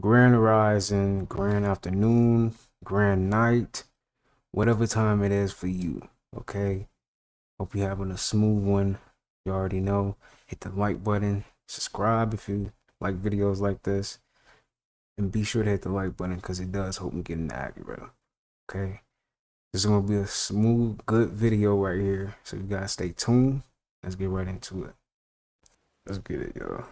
grand rising, grand afternoon, grand night, whatever time it is for you. Okay. Hope you're having a smooth one. You already know. Hit the like button. Subscribe if you like videos like this. And be sure to hit the like button because it does help me get in the algorithm. Okay. This is going to be a smooth, good video right here. So you guys stay tuned. Let's get right into it. Let's get it, y'all.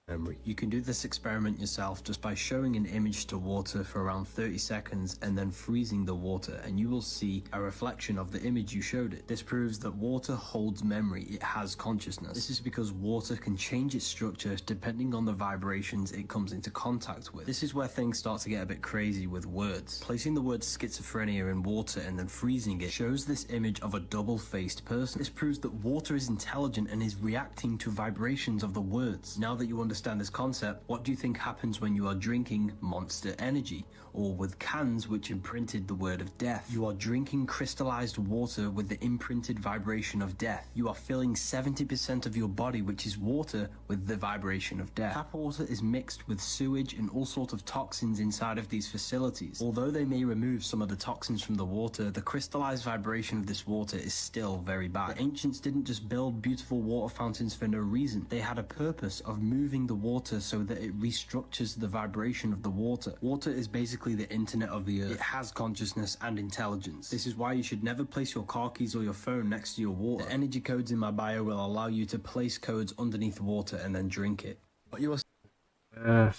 Memory. You can do this experiment yourself just by showing an image to water for around 30 seconds and then freezing the water, and you will see a reflection of the image you showed it. This proves that water holds memory, it has consciousness. This is because water can change its structure depending on the vibrations it comes into contact with. This is where things start to get a bit crazy with words. Placing the word schizophrenia in water and then freezing it shows this image of a double-faced person. This proves that water is intelligent and is reacting to vibrations of the words. Now that you understand this concept, what do you think happens when you are drinking Monster Energy, or with cans which imprinted the word of death? You are drinking crystallized water with the imprinted vibration of death. You are filling 70% of your body, which is water, with the vibration of death. Tap water is mixed with sewage and all sorts of toxins inside of these facilities. Although they may remove some of the toxins from the water, the crystallized vibration of this water is still very bad. The ancients didn't just build beautiful water fountains for no reason. They had a purpose of moving the water so that it restructures the vibration of the water. Water is basically the internet of the earth. It has consciousness and intelligence. This is why you should never place your car keys or your phone next to your water. The energy codes in my bio will allow you to place codes underneath water and then drink it. But you are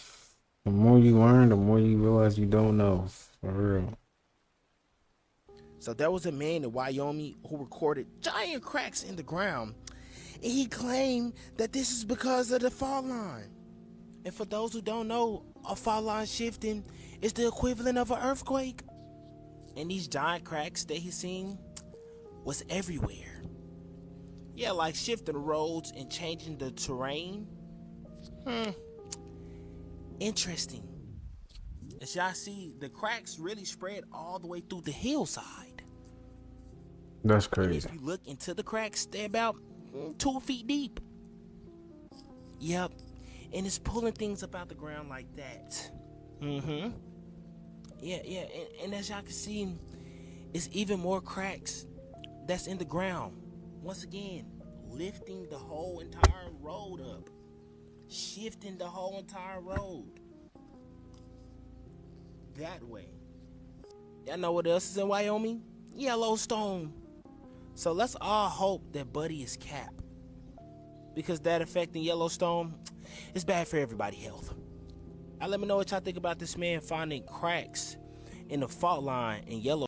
The more you learn, the more you realize you don't know. For real. So there was a man in Wyoming who recorded giant cracks in the ground, and he claimed that this is because of the fault line. And for those who don't know, a fault line shifting is the equivalent of an earthquake. And these giant cracks that he seen was everywhere. Yeah, like shifting the roads and changing the terrain. Interesting. As y'all see, the cracks really spread all the way through the hillside. That's And crazy. if you look into the cracks, they're about 2 feet deep. Yep. And it's pulling things up out the ground like that. Yeah. And as y'all can see, it's even more cracks that's in the ground. Once again, lifting the whole entire road up. Shifting the whole entire road. That way. Y'all know what else is in Wyoming? Yellowstone. So let's all hope that Buddy is Cap, because that effect in Yellowstone is bad for everybody's health. Now let me know what y'all think about this man finding cracks in the fault line in Yellowstone.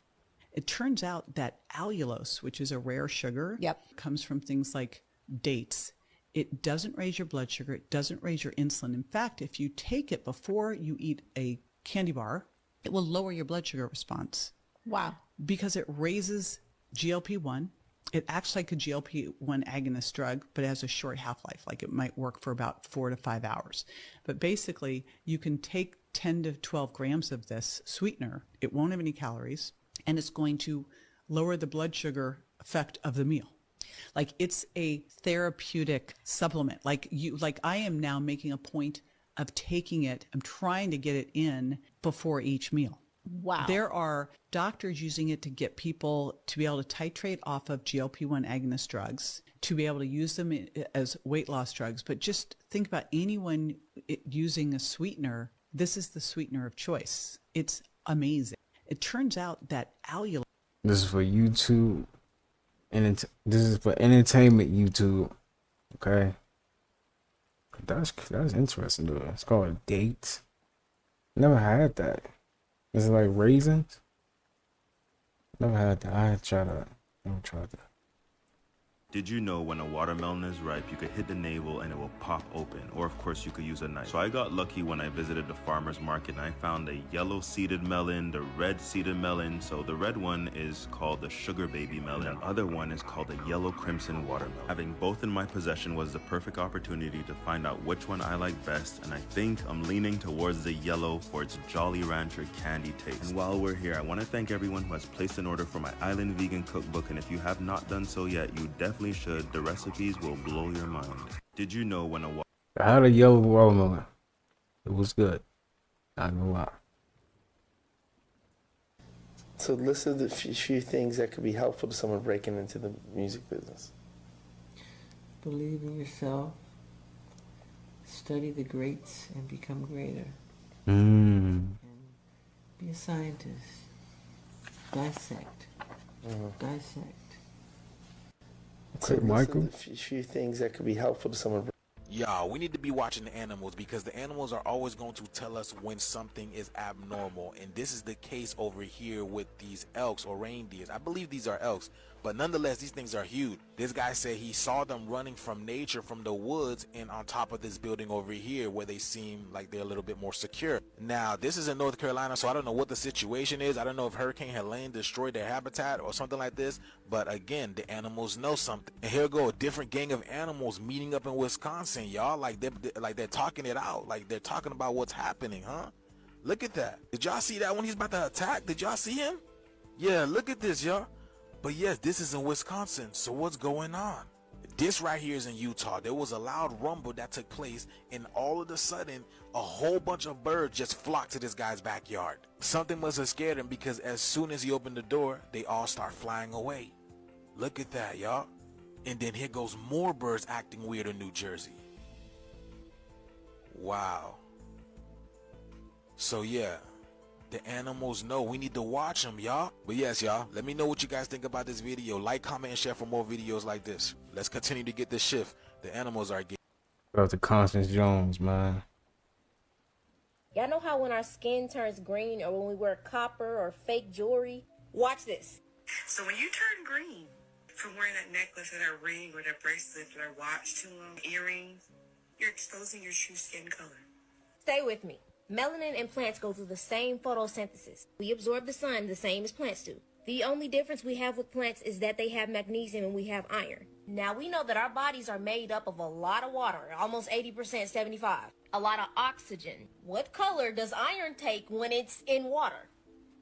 It turns out that allulose, which is a rare sugar, comes from things like dates. It doesn't raise your blood sugar. It doesn't raise your insulin. In fact, if you take it before you eat a candy bar, it will lower your blood sugar response. Wow. Because it raises GLP-1. It acts like a GLP-1 agonist drug, but it has a short half-life. Like it might work for about 4 to 5 hours. But basically, you can take 10 to 12 grams of this sweetener. It won't have any calories, and it's going to lower the blood sugar effect of the meal. Like it's a therapeutic supplement. Like I am now making a point of taking it. I'm trying to get it in before each meal. Wow. There are doctors using it to get people to be able to titrate off of GLP-1 agonist drugs, to be able to use them as weight loss drugs. But just think about anyone using a sweetener. This is the sweetener of choice. It's amazing. It turns out that allulose. This is for YouTube. And this is for entertainment YouTube. Okay. That's interesting, dude. It's called dates. Never had that. Is it like raisins? Never had that. Never tried that. Did you know when a watermelon is ripe, you could hit the navel and it will pop open? Or of course you could use a knife. So I got lucky when I visited the farmer's market and I found a yellow seeded melon, the red seeded melon. So the red one is called the sugar baby melon. And the other one is called the yellow crimson watermelon. Having both in my possession was the perfect opportunity to find out which one I like best. And I think I'm leaning towards the yellow for its Jolly Rancher candy taste. And while we're here, I want to thank everyone who has placed an order for my Island Vegan Cookbook. And if you have not done so yet, you definitely should. The recipes will blow your mind. Did you know when I had a yellow watermelon. It was good. I know why. So list the few things that could be helpful to someone breaking into the music business. Believe in yourself. Study the greats and become greater. And be a scientist. Dissect. Dissect. So Michael? list the few things that could be helpful to someone. Y'all, we need to be watching the animals because the animals are always going to tell us when something is abnormal. And this is the case over here with these elks or reindeers. I believe these are elks, but nonetheless, these things are huge. This guy said he saw them running from nature, from the woods, and on top of this building over here where they seem like they're a little bit more secure. Now, this is in North Carolina, so I don't know what the situation is. I don't know if Hurricane Helene destroyed their habitat or something like this, but again, the animals know something. And here go a different gang of animals meeting up in Wisconsin, y'all, like they're talking it out, like they're talking about what's happening, huh? Look at that. Did y'all see that when he's about to attack? Did y'all see him? Yeah, look at this, y'all. But yes, this is in Wisconsin, so what's going on? This right here is in Utah. There was a loud rumble that took place, and all of a sudden, a whole bunch of birds just flocked to this guy's backyard. Something must have scared him because as soon as he opened the door, they all start flying away. Look at that, y'all. And then here goes more birds acting weird in New Jersey. Wow. So yeah, the animals know. We need to watch them, y'all. But yes, y'all, let me know what you guys think about this video. Like, comment, and share for more videos like this. Let's continue to get this shift. The animals are getting. Shout out to Constance Jones, man. Y'all know how when our skin turns green or when we wear copper or fake jewelry? Watch this. So when you turn green from wearing that necklace or that ring or that bracelet or that watch too long, earrings, you're exposing your true skin color. Stay with me. Melanin and plants go through the same photosynthesis. We absorb the sun the same as plants do. The only difference we have with plants is that they have magnesium and we have iron. Now we know that our bodies are made up of a lot of water, almost 80%, 75. A lot of oxygen. What color does iron take when it's in water?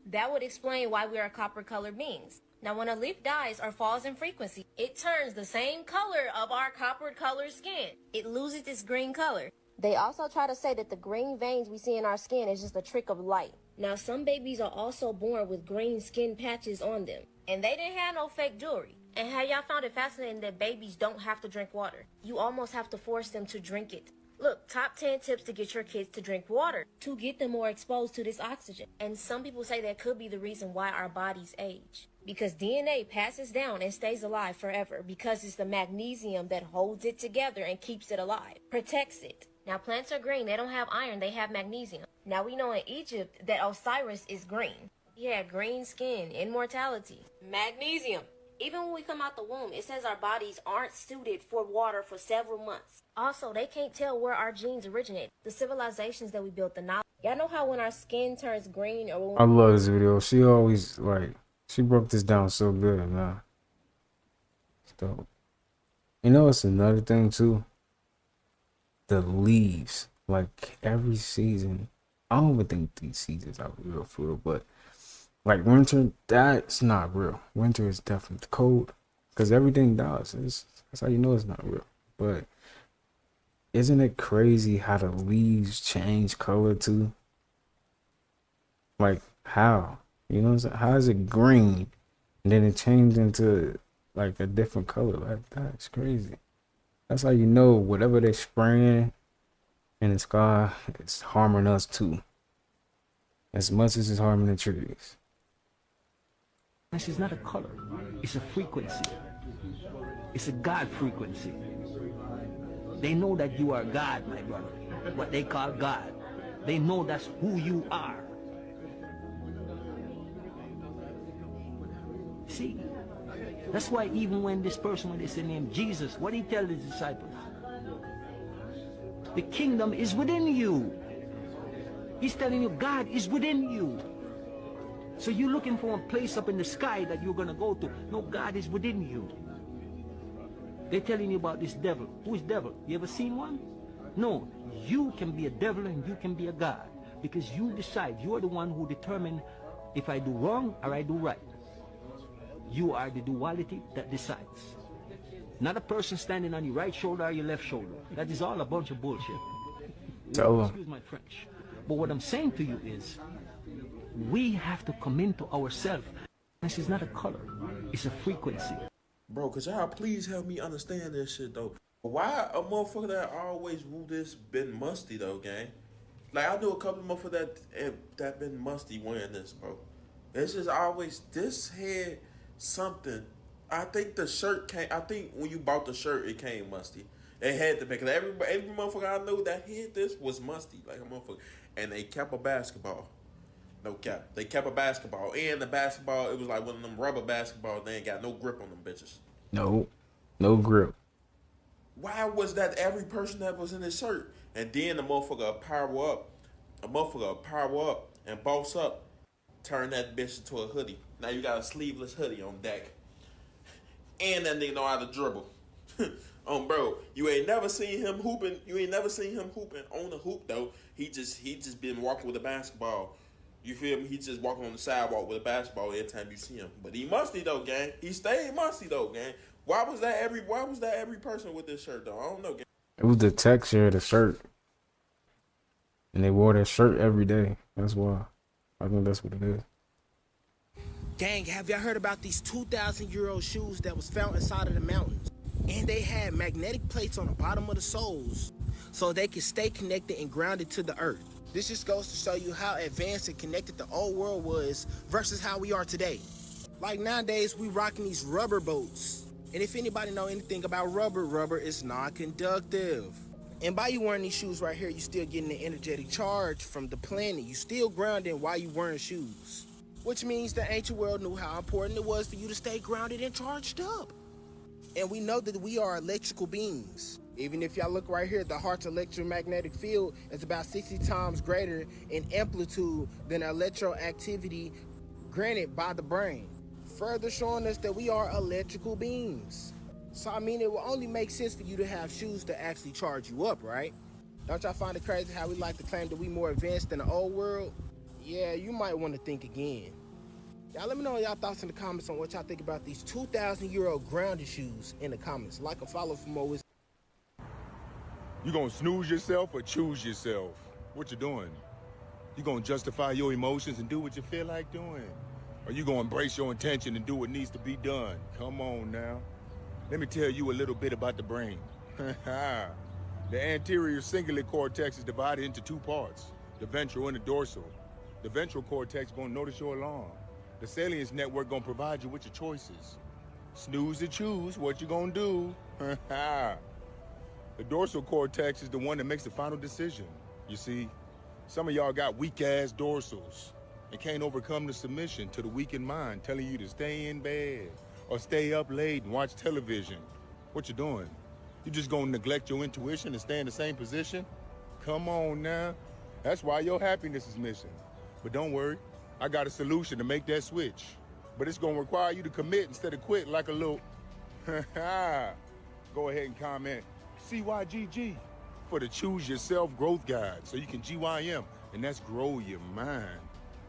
That would explain why we are copper colored beings. Now when a leaf dies or falls in frequency, it turns the same color of our copper colored skin. It loses its green color. They also try to say that the green veins we see in our skin is just a trick of light. Now, some babies are also born with green skin patches on them, and they didn't have no fake jewelry. And have y'all found it fascinating that babies don't have to drink water? You almost have to force them to drink it. Look, top 10 tips to get your kids to drink water, to get them more exposed to this oxygen. And some people say that could be the reason why our bodies age. Because DNA passes down and stays alive forever, because it's the magnesium that holds it together and keeps it alive, protects it. Now, plants are green. They don't have iron. They have magnesium. Now, we know in Egypt that Osiris is green. He had green skin, immortality, magnesium. Even when we come out the womb, it says our bodies aren't suited for water for several months. Also, they can't tell where our genes originate. The civilizations that we built, the knowledge. Y'all know how when our skin turns green or when I love this video. She always, like, she broke this down so good, man. It's dope. You know, it's another thing, too. The leaves, like every season, I don't even think these seasons are real fruitful, but like winter, that's not real. Winter is definitely cold because everything dies. That's how you know it's not real. But isn't it crazy how the leaves change color too? Like how? You know what I'm saying? How is it green and then it changed into like a different color? Like that's crazy. That's how you know whatever they're spraying in the sky, it's harming us too. As much as it's harming the trees. This is not a color, it's a frequency. It's a God frequency. They know that you are God, my brother. What they call God. They know that's who you are. See? That's why even when this person, when they say name Jesus, what he tell his disciples? The kingdom is within you. He's telling you God is within you. So you're looking for a place up in the sky that you're going to go to. No, God is within you. They're telling you about this devil. Who is devil? You ever seen one? No, you can be a devil and you can be a God. Because you decide. You're the one who determines if I do wrong or I do right. You are the duality that decides. Not a person standing on your right shoulder or your left shoulder. That is all a bunch of bullshit. Tell them. Excuse my French. But what I'm saying to you is, we have to come into ourselves. This is not a color, it's a frequency. Bro, could y'all please help me understand this shit though? Why a motherfucker that always woo this been musty though, gang? Like I knew a couple of motherfuckers that been musty wearing this, bro. It's just always this head something. I think the shirt came. I think when you bought the shirt, it came musty. It had to be because every motherfucker I knew that had this was musty, like a motherfucker. And they kept a basketball. No cap. They kept a basketball. And the basketball, it was like one of them rubber basketballs. They ain't got no grip on them bitches. No grip. Why was that every person that was in this shirt? And then the motherfucker power up. A motherfucker power up and boss up. Turn that bitch into a hoodie. Now you got a sleeveless hoodie on deck. And that nigga know how to dribble. Bro, you ain't never seen him hooping. You ain't never seen him hooping on the hoop though. He just been walking with a basketball. You feel me? He just walking on the sidewalk with a basketball every time you see him. But he musty though, gang. He stayed musty though, gang. Why was that every person with this shirt though? I don't know, gang. It was the texture of the shirt. And they wore that shirt every day. That's why. I think that's what it is. Gang, have y'all heard about these 2,000-year-old shoes that was found inside of the mountains? And they had magnetic plates on the bottom of the soles so they could stay connected and grounded to the earth. This just goes to show you how advanced and connected the old world was versus how we are today. Like nowadays, we rocking these rubber boats. And if anybody know anything about rubber is non-conductive. And by you wearing these shoes right here, you still getting an energetic charge from the planet. You still grounded while you wearing shoes. Which means the ancient world knew how important it was for you to stay grounded and charged up. And we know that we are electrical beings. Even if y'all look right here, the heart's electromagnetic field is about 60 times greater in amplitude than electroactivity granted by the brain. Further showing us that we are electrical beings. So I mean, it will only make sense for you to have shoes to actually charge you up, right? Don't y'all find it crazy how we like to claim that we more advanced than the old world? Yeah, you might want to think again. Y'all let me know y'all thoughts in the comments on what y'all think about these 2,000-year-old grounded shoes in the comments. Like and follow for more wisdom. You gonna snooze yourself or choose yourself? What you doing? You gonna justify your emotions and do what you feel like doing? Or you gonna embrace your intention and do what needs to be done? Come on now. Let me tell you a little bit about the brain. The anterior cingulate cortex is divided into two parts, the ventral and the dorsal. The ventral cortex gonna notice your alarm. The salience network gonna provide you with your choices. Snooze or choose, what you gonna do? The dorsal cortex is the one that makes the final decision. You see, some of y'all got weak-ass dorsals and can't overcome the submission to the weakened mind telling you to stay in bed or stay up late and watch television. What you doing? You just gonna neglect your intuition and stay in the same position? Come on now. That's why your happiness is missing. But don't worry, I got a solution to make that switch. But it's gonna require you to commit instead of quit like a little... Go ahead and comment CYGG for the Choose Yourself Growth Guide so you can GYM, and that's grow your mind.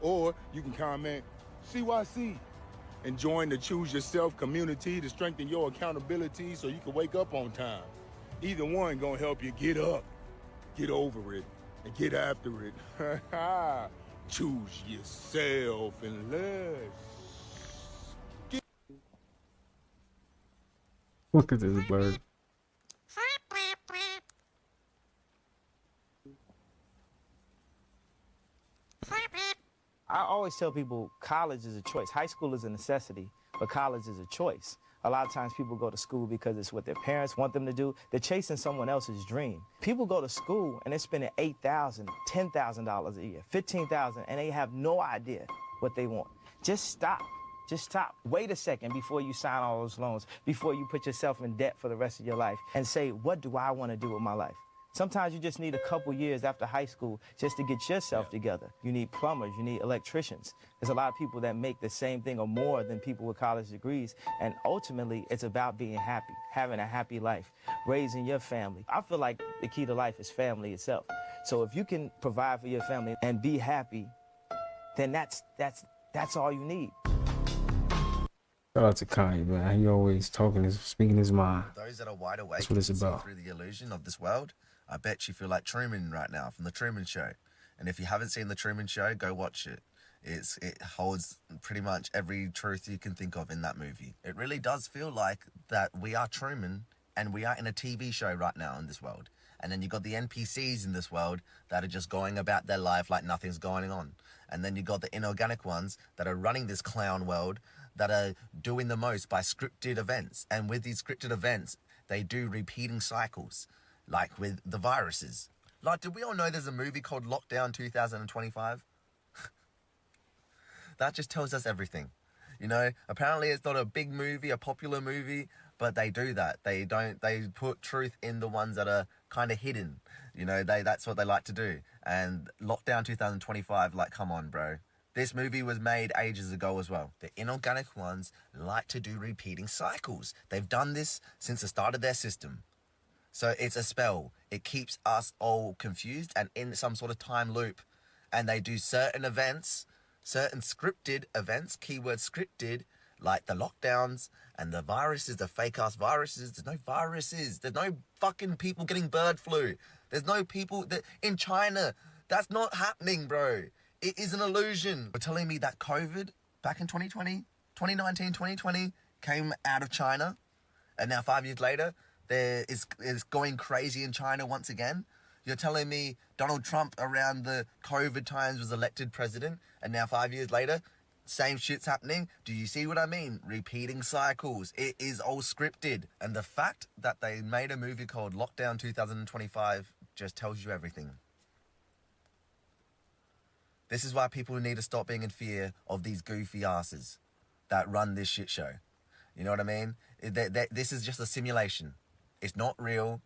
Or you can comment CYC and join the Choose Yourself community to strengthen your accountability so you can wake up on time. Either one gonna help you get up, get over it, and get after it. Choose yourself and let's Look at this bird. I always tell people college is a choice. High school is a necessity, but college is a choice. A lot of times people go to school because it's what their parents want them to do. They're chasing someone else's dream. People go to school and they're spending $8,000, $10,000 a year, $15,000, and they have no idea what they want. Just stop. Just stop. Wait a second before you sign all those loans, before you put yourself in debt for the rest of your life, and say, what do I want to do with my life? Sometimes you just need a couple years after high school just to get yourself together. You need plumbers, you need electricians. There's a lot of people that make the same thing or more than people with college degrees. And ultimately, it's about being happy, having a happy life, raising your family. I feel like the key to life is family itself. So if you can provide for your family and be happy, then that's all you need. Shout out to Kanye, man. He always speaking his mind. Those that are wide awake That's what it's about. through the illusion of this world, I bet you feel like Truman right now from the Truman Show. And if you haven't seen The Truman Show, go watch it. It holds pretty much every truth you can think of in that movie. It really does feel like that we are Truman and we are in a TV show right now in this world. And then you got the NPCs in this world that are just going about their life like nothing's going on. And then you got the inorganic ones that are running this clown world that are doing the most by scripted events. And with these scripted events, they do repeating cycles, like with the viruses. Like, did we all know there's a movie called Lockdown 2025? That just tells us everything. You know, apparently it's not a big movie, a popular movie, but they do that. They put truth in the ones that are kind of hidden. You know, that's what they like to do. And Lockdown 2025, like, come on, bro. This movie was made ages ago as well. The inorganic ones like to do repeating cycles. They've done this since the start of their system. So it's a spell. It keeps us all confused and in some sort of time loop. And they do certain events, certain scripted events, keyword scripted, like the lockdowns and the viruses, the fake-ass viruses. There's no viruses. There's no fucking people getting bird flu. There's no people that in China. That's not happening, bro. It is an illusion. You're telling me that COVID back in 2020, 2019, 2020 came out of China, and now 5 years later, it's going crazy in China once again? You're telling me Donald Trump around the COVID times was elected president, and now 5 years later, same shit's happening? Do you see what I mean? Repeating cycles. It is all scripted. And the fact that they made a movie called Lockdown 2025 just tells you everything. This is why people need to stop being in fear of these goofy asses that run this shit show. You know what I mean? This is just a simulation. It's not real.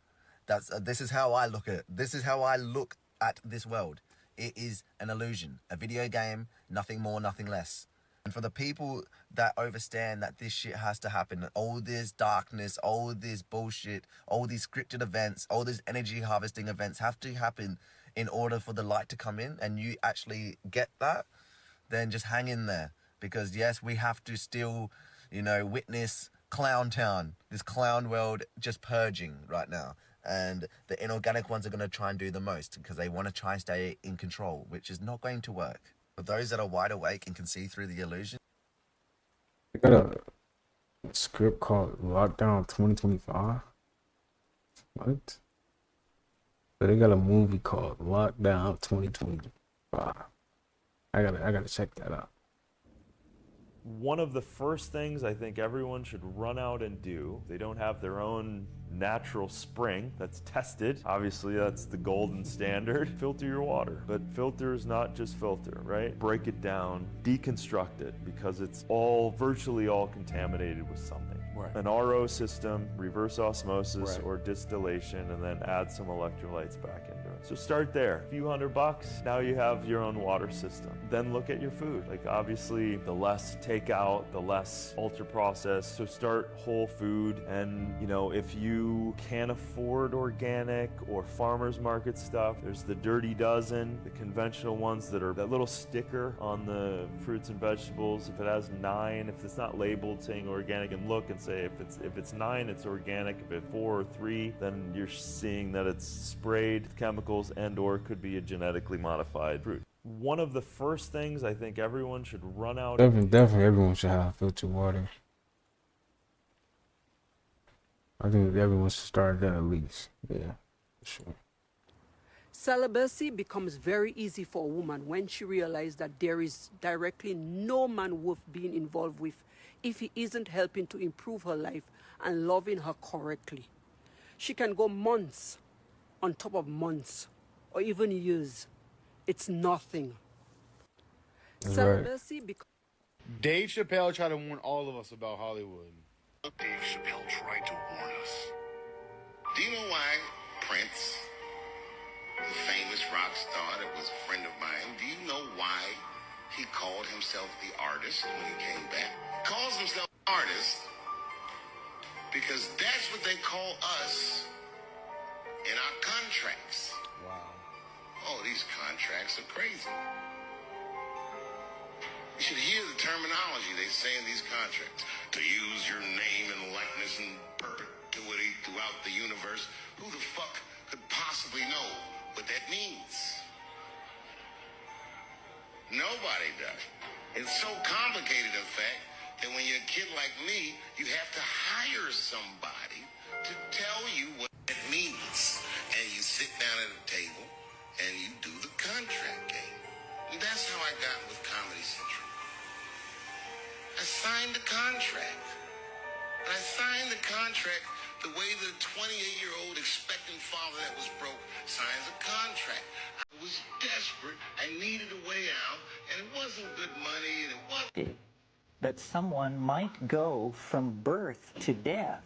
This is how I look at it. This is how I look at this world. It is an illusion, a video game, nothing more, nothing less. And for the people that understand that this shit has to happen, all this darkness, all this bullshit, all these scripted events, all these energy harvesting events have to happen in order for the light to come in, and you actually get that, then just hang in there. Because yes, we have to still, witness Clown Town, this clown world just purging right now. And the inorganic ones are going to try and do the most because they want to try and stay in control, which is not going to work. For those that are wide awake and can see through the illusion. They got a script called Lockdown 2025. What? But they got a movie called Lockdown 2025. I gotta check that out. One of the first things I think everyone should run out and do, they don't have their own natural spring that's tested. Obviously, that's the golden standard. Filter your water. But filter is not just filter, right? Break it down, deconstruct it, because it's virtually all contaminated with something. Right. An RO system, reverse osmosis, or distillation, and then add some electrolytes back into it. So start there. A few $100, now you have your own water system. Then look at your food. Like, obviously, the less takeout, the less ultra processed. So start whole food. And, if you can't afford organic or farmers market stuff, there's the Dirty Dozen, the conventional ones that little sticker on the fruits and vegetables. If it has 9, if it's not labeled saying organic, and look and say if it's 9, it's organic. If it's 4 or 3, then you're seeing that it's sprayed with chemicals and or could be a genetically modified fruit. One of the first things I think everyone should run out. Definitely everyone should have filtered water. I think everyone should start that at least. Yeah, for sure. Celibacy becomes very easy for a woman when she realizes that there is directly no man worth being involved with if he isn't helping to improve her life and loving her correctly. She can go months on top of months or even years. It's nothing. Celibacy becomes... Dave Chappelle tried to warn all of us about Hollywood. Dave Chappelle tried to warn us. Do you know why Prince, the famous rock star that was a friend of mine, do you know why he called himself the artist when he came back? Calls himself artist because that's what they call us in our contracts. Wow. Oh, these contracts are crazy. You should hear the terminology they say in these contracts. To use your name and likeness in perpetuity throughout the universe. Who the fuck could possibly know what that means? Nobody does. It's so complicated, in fact, that when you're a kid like me, you have to hire somebody to tell you what it means. And you sit down at a table and you do the contract game. And that's how I got with Comedy Central. I signed the contract. And I signed the contract the way that a 28-year-old expectant father that was broke signs a contract. I was desperate. I needed a way out, and it wasn't good money, and it wasn't. That someone might go from birth to death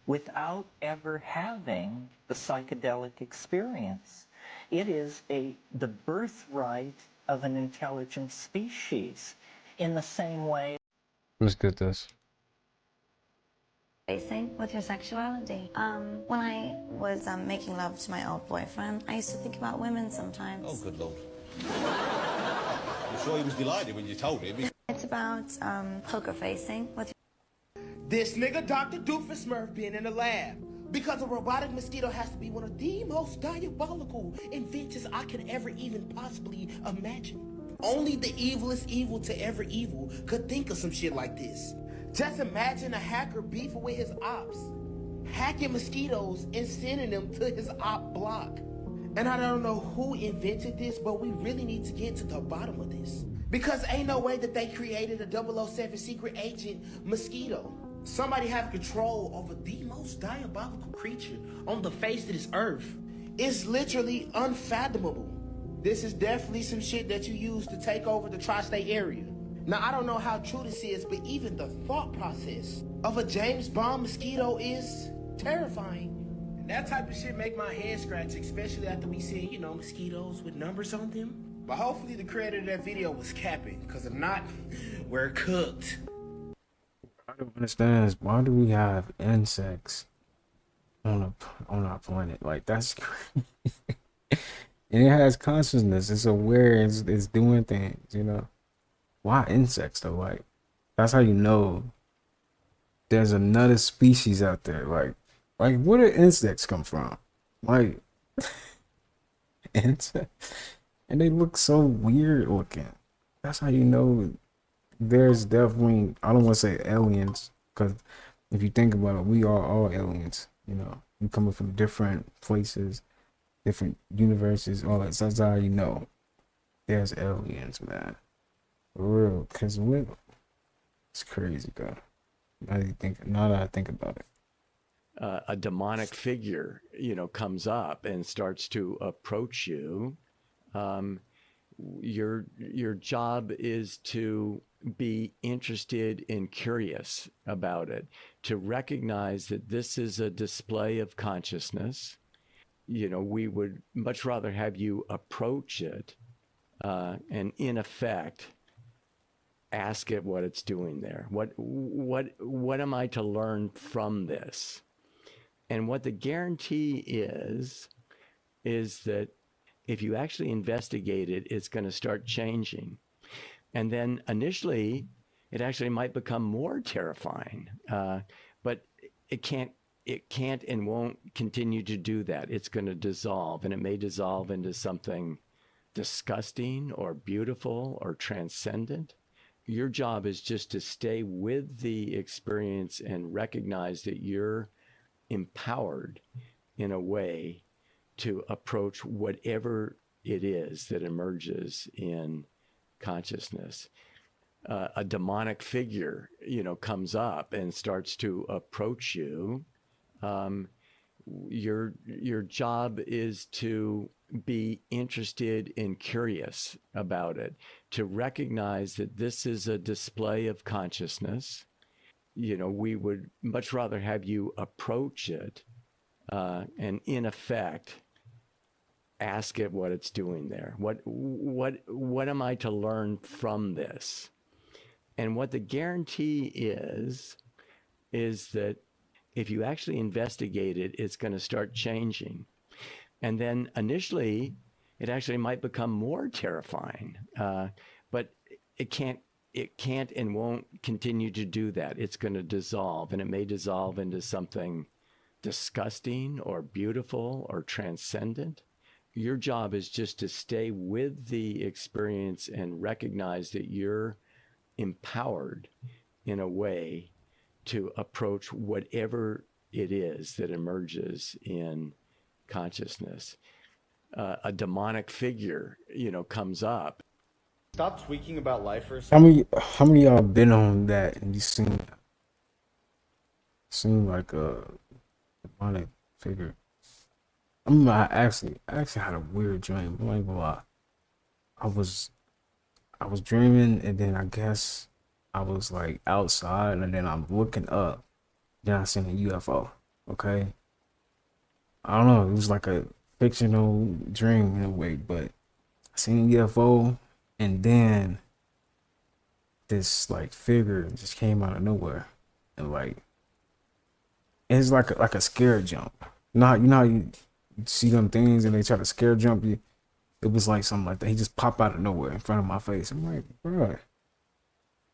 without ever having the psychedelic experience. It is the birthright of an intelligent species in the same way. Let's get this. Facing with your sexuality. When I was making love to my old boyfriend, I used to think about women sometimes. Oh, good Lord. I'm sure he was delighted when you told him. It's about poker facing with This nigga Dr. Doofus Smurf being in the lab. Because a robotic mosquito has to be one of the most diabolical inventions I could ever even possibly imagine. Only the evilest evil to ever evil could think of some shit like this. Just imagine a hacker beefing with his ops, hacking mosquitoes and sending them to his op block. And I don't know who invented this, but we really need to get to the bottom of this. Because ain't no way that they created a 007 secret agent mosquito. Somebody have control over the most diabolical creature on the face of this earth. It's literally unfathomable. This is definitely some shit that you use to take over the tri-state area. Now, I don't know how true this is, but even the thought process of a James Bond mosquito is terrifying. And that type of shit make my head scratch, especially after we see, mosquitoes with numbers on them. But hopefully the creator of that video was capping, because if not, we're cooked. I don't understand is why do we have insects on our planet? Like, that's crazy. And it has consciousness. It's aware. It's doing things, Why insects though? Like, that's how you know there's another species out there. Like where do insects come from? Like insects, and they look so weird looking. That's how you know there's definitely, I don't want to say aliens, because if you think about it, we are all aliens. We coming from different places, different universes, all that. So that's how you know there's aliens, man. For real, because it's crazy, though. Now that I think about it. A demonic figure, comes up and starts to approach you. Your job is to be interested and curious about it, to recognize that this is a display of consciousness. We would much rather have you approach it and, in effect, ask it what it's doing there. What am I to learn from this? And what the guarantee is that if you actually investigate it, it's going to start changing. And then initially, it actually might become more terrifying, but it can't and won't continue to do that. It's going to dissolve, and it may dissolve into something disgusting or beautiful or transcendent. Your job is just to stay with the experience and recognize that you're empowered in a way to approach whatever it is that emerges in consciousness. A demonic figure, comes up and starts to approach you. Your job is to be interested and curious about it, to recognize that this is a display of consciousness. We would much rather have you approach it and, in effect, ask it what it's doing there. What am I to learn from this? And what the guarantee is that if you actually investigate it, it's going to start changing. And then initially, it actually might become more terrifying, but it can't and won't continue to do that. It's going to dissolve, and it may dissolve into something disgusting or beautiful or transcendent. your job is just to stay with the experience and recognize that you're empowered in a way to approach whatever it is that emerges in consciousness. A demonic figure, comes up. Stop tweaking about life for a second. How many of y'all been on that and you seen like a demonic figure? I actually had a weird dream. I'm not gonna lie. I was dreaming, and then I guess I was like outside, and then I'm looking up. Then I seen a UFO. Okay, I don't know. It was like a fictional dream in a way, but I seen a UFO, and then this like figure just came out of nowhere, and like it's like a scare jump. Not how you see them things and they try to scare jump you. It was like something like that. He just popped out of nowhere in front of my face. I'm like, bro,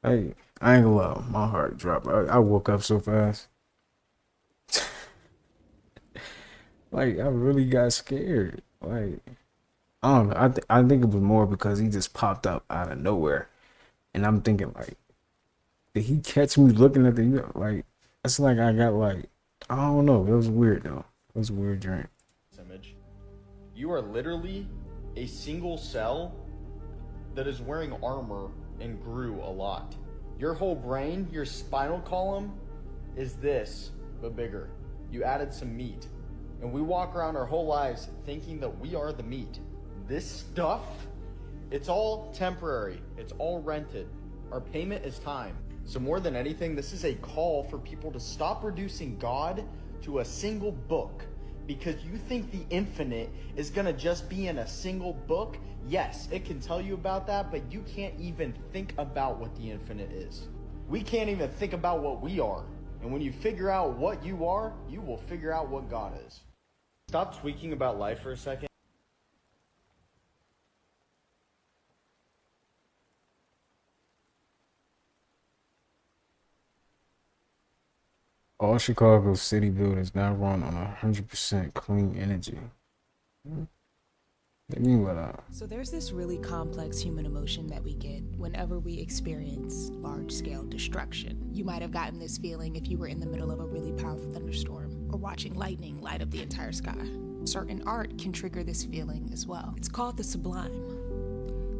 hey, I ain't gonna lie, my heart dropped. I woke up so fast. Like, I really got scared. Like, I don't know. I think it was more because he just popped up out of nowhere. And I'm thinking, like, did he catch me looking at the, like, it's like I got, like, I don't know. It was weird, though. It was a weird dream. Image. You are literally a single cell that is wearing armor and grew a lot. Your whole brain, your spinal column, is this, but bigger. You added some meat. And we walk around our whole lives thinking that we are the meat. This stuff, it's all temporary. It's all rented. Our payment is time. So more than anything, this is a call for people to stop reducing God to a single book. Because you think the infinite is gonna just be in a single book. Yes, it can tell you about that, but you can't even think about what the infinite is. We can't even think about what we are. And when you figure out what you are, you will figure out what God is. Stop tweaking about life for a second. All Chicago city buildings now run on 100% clean energy. What mean by that? So there's this really complex human emotion that we get whenever we experience large-scale destruction. You might have gotten this feeling if you were in the middle of a really powerful thunderstorm or watching lightning light up the entire sky. Certain art can trigger this feeling as well. It's called the sublime.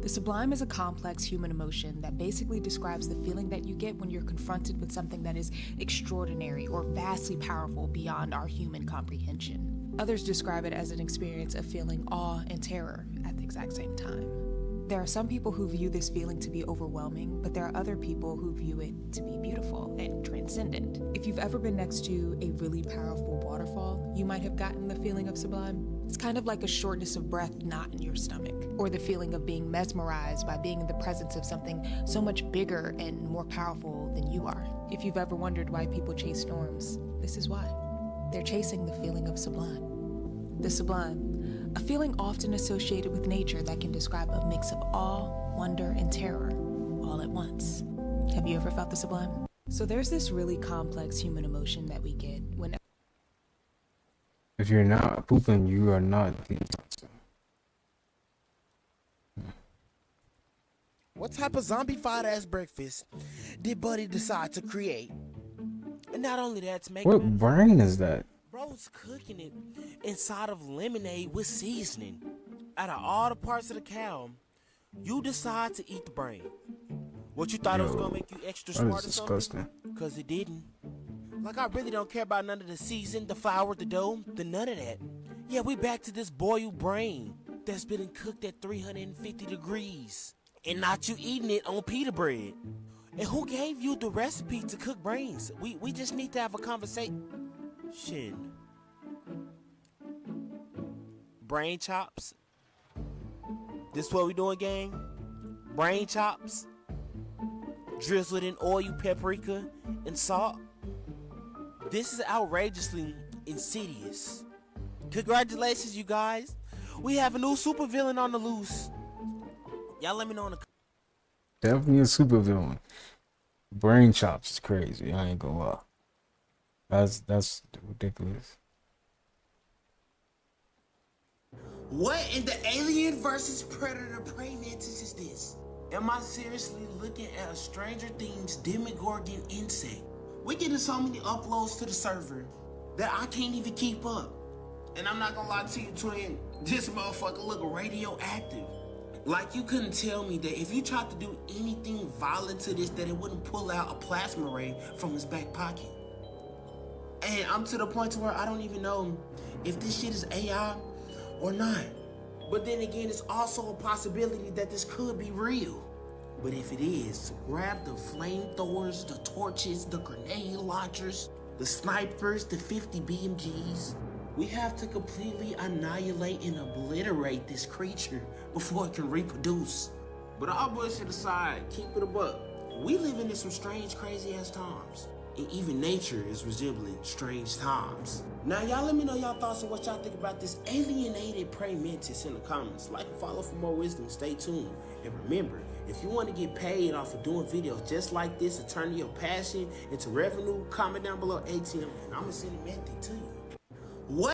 The sublime is a complex human emotion that basically describes the feeling that you get when you're confronted with something that is extraordinary or vastly powerful beyond our human comprehension. Others describe it as an experience of feeling awe and terror at the exact same time. There are some people who view this feeling to be overwhelming, but there are other people who view it to be beautiful and transcendent. If you've ever been next to a really powerful waterfall, you might have gotten the feeling of sublime. It's kind of like a shortness of breath knot in your stomach, or the feeling of being mesmerized by being in the presence of something so much bigger and more powerful than you are. If you've ever wondered why people chase storms, this is why. They're chasing the feeling of sublime. The sublime, a feeling often associated with nature that can describe a mix of awe, wonder, and terror all at once. Have you ever felt the sublime? So there's this really complex human emotion that we get when... If you're not pooping, you are not detoxing. What type of zombified ass breakfast did Buddy decide to create? And not only that, to make What brain is that? bro's cooking it inside of lemonade with seasoning. Out of all the parts of the cow, you decide to eat the brain. What you thought it was gonna make you extra that smart is or something? disgusting. Cause it didn't. Like I really don't care about none of the season, the flour, the dough, the none of that. Yeah, we back to this boiled brain that's been cooked at 350 degrees. And not you eating it on pita bread. And who gave you the recipe to cook brains? We just need to have a conversation. Shit. Brain chops. This what we doing, gang? Brain chops. Drizzled in oil, paprika, and salt. This is outrageously insidious. Congratulations, you guys. We have a new supervillain on the loose. Y'all let me know in the... Definitely a supervillain. Brain chops is crazy. I ain't gonna lie. That's ridiculous. What in the alien versus predator prey mantis is this? Am I seriously looking at a Stranger Things Demogorgon insect? We're getting so many uploads to the server that I can't even keep up. And I'm not gonna lie to you, twin, this motherfucker look radioactive. Like, you couldn't tell me that if you tried to do anything violent to this, that it wouldn't pull out a plasma ray from his back pocket. And I'm to the point to where I don't even know if this shit is AI or not. But then again, it's also a possibility that this could be real. But if it is, grab the flamethrowers, the torches, the grenade launchers, the snipers, the 50 BMGs. We have to completely annihilate and obliterate this creature before it can reproduce. But all bullshit aside, keep it a buck. We living in some strange, crazy ass times. And even nature is resembling strange times. Now y'all let me know y'all thoughts on what y'all think about this alienated prey mantis in the comments. Like and follow for more wisdom, stay tuned. And remember, if you want to get paid off of doing videos just like this and turning your passion into revenue, comment down below ATM and I'm gonna send a Mandy to you. What?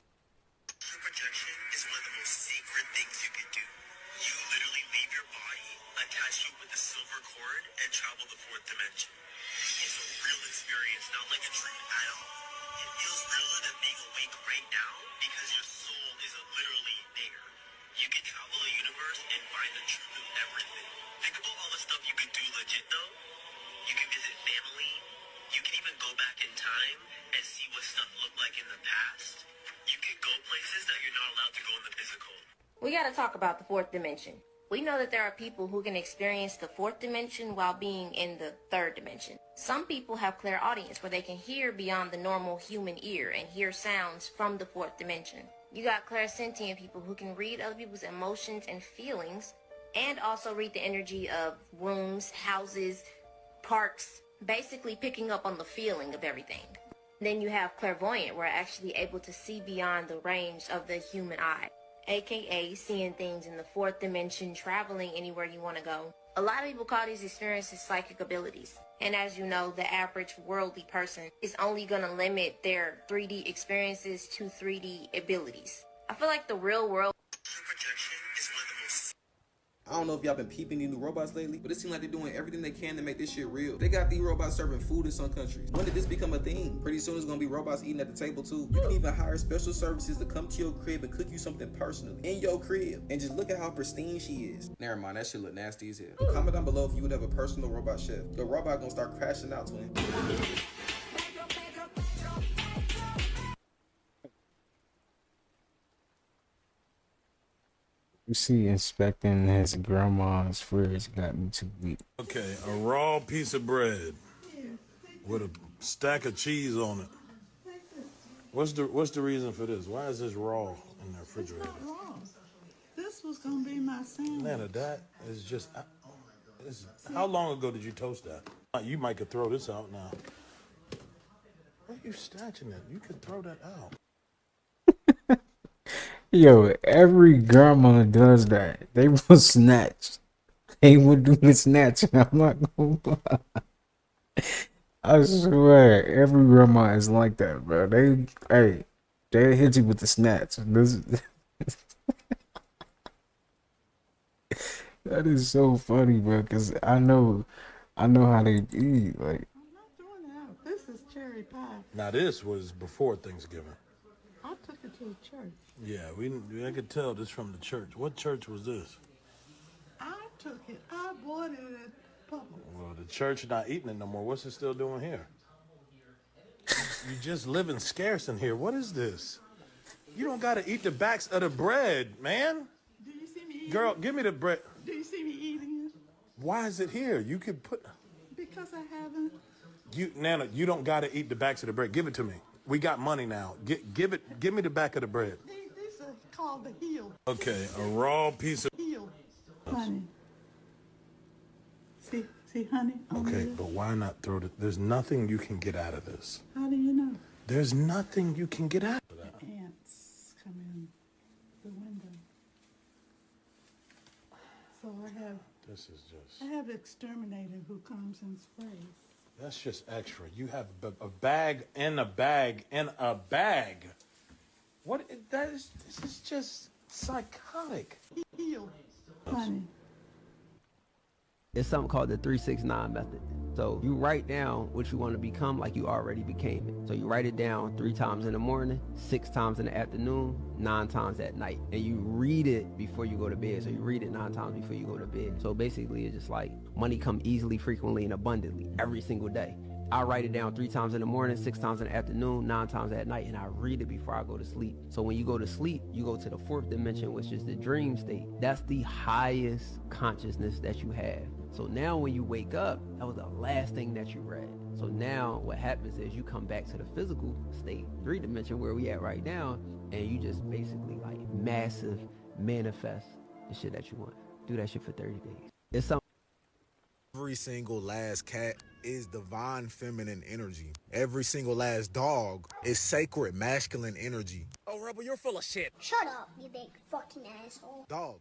Projection is one of the most sacred things you can do. You literally leave your body, attach you with a silver cord, and travel the fourth dimension. It's a real experience, not like a dream at all. It feels realer than being awake right now because your soul is literally there. You can travel the universe and find the truth of everything. Think about all the stuff you can do legit though. You can visit family. You can even go back in time and see what stuff looked like in the past. You can go places that you're not allowed to go in the physical. We gotta talk about the fourth dimension. We know that there are people who can experience the fourth dimension while being in the third dimension. Some people have clairaudience where they can hear beyond the normal human ear and hear sounds from the fourth dimension. You got clairsentient people who can read other people's emotions and feelings and also read the energy of rooms, houses, parks, basically picking up on the feeling of everything. Then you have clairvoyant, where actually able to see beyond the range of the human eye, aka seeing things in the fourth dimension, traveling anywhere you want to go. A lot of people call these experiences psychic abilities. And as you know, the average worldly person is only going to limit their 3D experiences to 3D abilities. I feel like the real world Projection is one of the most. I don't know if y'all been peeping these new robots lately, but it seems like they're doing everything they can to make this shit real. They got these robots serving food in some countries. When did this become a thing? Pretty soon it's gonna be robots eating at the table too. You can even hire special services to come to your crib and cook you something personally in your crib. And just look at how pristine she is. Never mind, that shit look nasty as hell. Comment down below if you would have a personal robot chef. The robot gonna start crashing out, twin. You see, inspecting his grandma's fridge got me too weak. Okay, a raw piece of bread with a stack of cheese on it. What's the reason for this? Why is this raw in the refrigerator? This was gonna be my sandwich. Nana, that is just. How long ago did you toast that? You might could throw this out now. Why are you snatching it? You could throw that out. Yo, every grandma does that. They will snatch. They will do the snatching. I'm not gonna lie. I swear, every grandma is like that, bro. They hit you with the snatch. That is so funny, bro. Cause I know how they eat. Like, I'm not doing that. This is cherry pie. Now this was before Thanksgiving. I took it to a church. Yeah, I could tell this from the church. What church was this? I took it. I bought it at Publix. Well, the church not eating it no more. What's it still doing here? You just living scarce in here. What is this? You don't gotta eat the backs of the bread, man. Do you see me eating? Girl, give me the bread. Do you see me eating it? Why is it here? You could put. Because I haven't. Nana, you don't gotta eat the backs of the bread. Give it to me. We got money now. Give me the back of the bread. These are called the heel. Okay, a raw piece of Heel. Honey. See, honey? Okay, but why not throw it? There's nothing you can get out of this. How do you know? There's nothing you can get out of that. Ants come in the window. So This is just. I have an exterminator who comes and sprays. That's just extra. You have a bag and a bag and a bag. What? This is just Psychotic. It's something called the 369 method. So you write down what you want to become like you already became it. So you write it down 3 times in the morning, 6 times in the afternoon, 9 times at night. And you read it before you go to bed. So you read it 9 times before you go to bed. So basically it's just like money come easily, frequently, and abundantly every single day. I write it down 3 times in the morning, 6 times in the afternoon, 9 times at night, and I read it before I go to sleep. So when you go to sleep, you go to the 4th dimension, which is the dream state. That's the highest consciousness that you have. So now when you wake up, that was the last thing that you read. So now what happens is you come back to the physical state, 3 dimension where we at right now, and you just basically like massive manifest the shit that you want. Do that shit for 30 days. It's something. Every single last cat is divine feminine energy. Every single last dog is sacred masculine energy. Oh, Rebel, you're full of shit. Shut up, you big fucking asshole. Dog.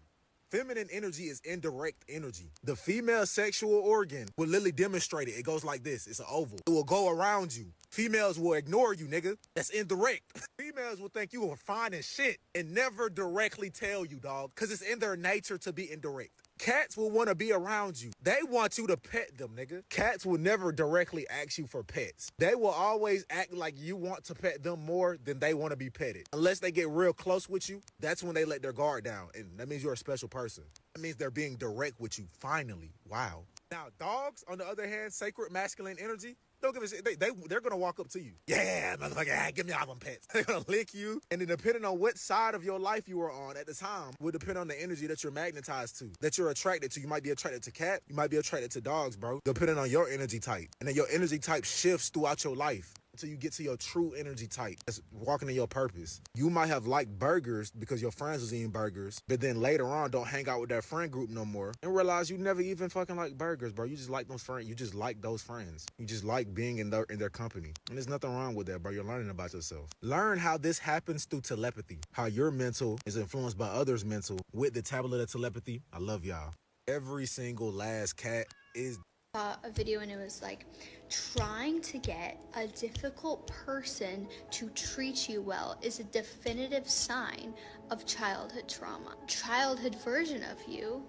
Feminine energy is indirect energy. The female sexual organ will literally demonstrate it. It goes like this. It's an oval. It will go around you. Females will ignore you, nigga. That's indirect. Females will think you are fine as shit and never directly tell you, dog, because it's in their nature to be indirect. Cats will want to be around you. They want you to pet them, nigga. Cats will never directly ask you for pets. They will always act like you want to pet them more than they want to be petted. Unless they get real close with you, that's when they let their guard down. And that means you're a special person. That means they're being direct with you, finally. Wow. Now, dogs, on the other hand, sacred masculine energy, don't give a shit. They're going to walk up to you. Yeah, motherfucker, give me all them pets. They're going to lick you. And then depending on what side of your life you are on at the time will depend on the energy that you're magnetized to, that you're attracted to. You might be attracted to cat. You might be attracted to dogs, bro, depending on your energy type. And then your energy type shifts throughout your life until you get to your true energy type. That's walking in your purpose. You might have liked burgers because your friends was eating burgers, but then later on don't hang out with that friend group no more and realize you never even fucking like burgers, bro. You just like those friends. You just like those friends. You just like being in their company. And there's nothing wrong with that, bro. You're learning about yourself. Learn how this happens through telepathy, how your mental is influenced by others' mental with the tablet of telepathy. I love y'all. Every single last cat is A video and it was like trying to get a difficult person to treat you well is a definitive sign of childhood trauma. Childhood version of you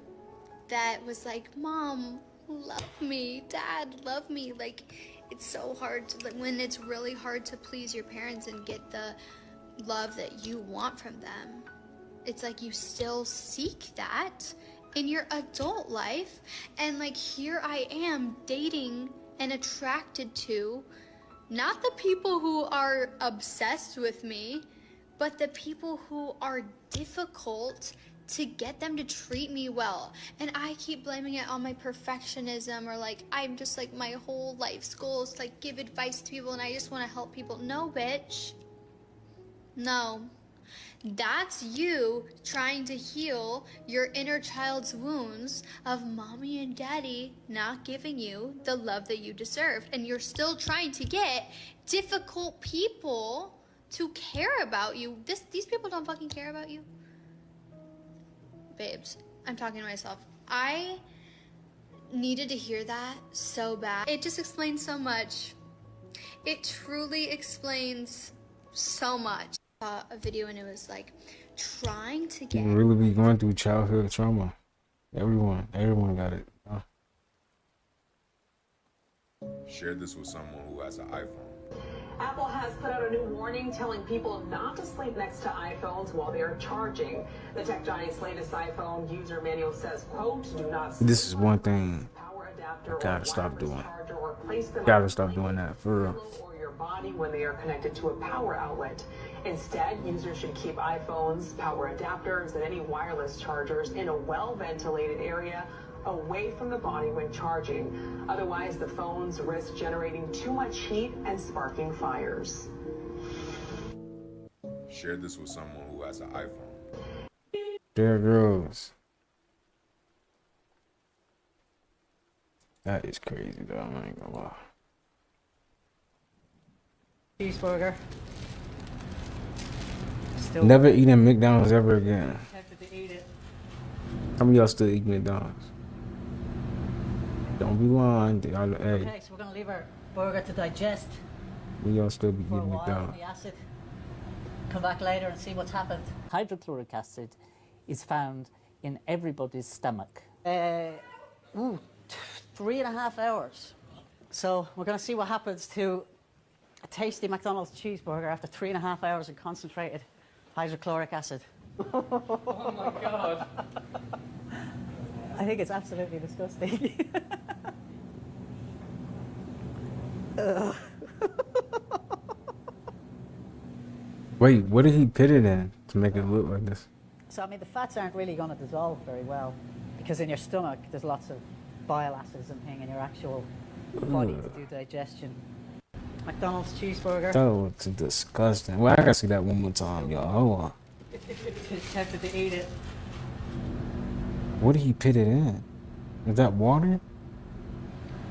that was like, Mom, love me, Dad, love me. Like, it's so hard to, like, when it's really hard to please your parents and get the love that you want from them. It's like you still seek that in your adult life, and like here I am dating and attracted to not the people who are obsessed with me, but the people who are difficult to get them to treat me well. And I keep blaming it on my perfectionism, or like I'm just like my whole life's goal is like give advice to people and I just want to help people. No, bitch. No. That's you trying to heal your inner child's wounds of mommy and daddy not giving you the love that you deserve. And you're still trying to get difficult people to care about you. These people don't fucking care about you. Babes, I'm talking to myself. I needed to hear that so bad. It just explains so much. It truly explains so much. A video and it was like trying to get You really be going through childhood trauma. Everyone got it. Share this with someone who has an iPhone. Apple has put out a new warning telling people not to sleep next to iPhones while they are charging. The tech giant's latest iPhone user manual says, quote, do not sleep. This is one thing you gotta stop doing. Gotta stop doing that, for real. Or your body when they are connected to a power outlet. Instead, users should keep iPhones, power adapters, and any wireless chargers in a well-ventilated area away from the body when charging. Otherwise, the phones risk generating too much heat and sparking fires. Share this with someone who has an iPhone. There it goes. That is crazy, though. I ain't gonna lie. Cheeseburger. Never eating McDonald's ever again. Tempted to eat it. How many of y'all still eat McDonald's? Don't be lying. Hey, Okay, so we're gonna leave our burger to digest we y'all still be for a eating while. McDonald's. The acid. Come back later and see what's happened. Hydrochloric acid is found in everybody's stomach. 3.5 hours. So we're going to see what happens to a tasty McDonald's cheeseburger after 3.5 hours of concentrated hydrochloric acid. Oh my God. I think it's absolutely disgusting. Wait, what did he put it in to make it look like this? So, I mean, the fats aren't really going to dissolve very well because in your stomach there's lots of bile acids and thing in your actual body to do digestion. McDonald's cheeseburger. That looks disgusting. Well, I gotta see that one more time, y'all. Hold on. Just tempted to eat it. What did he put it in? Is that water?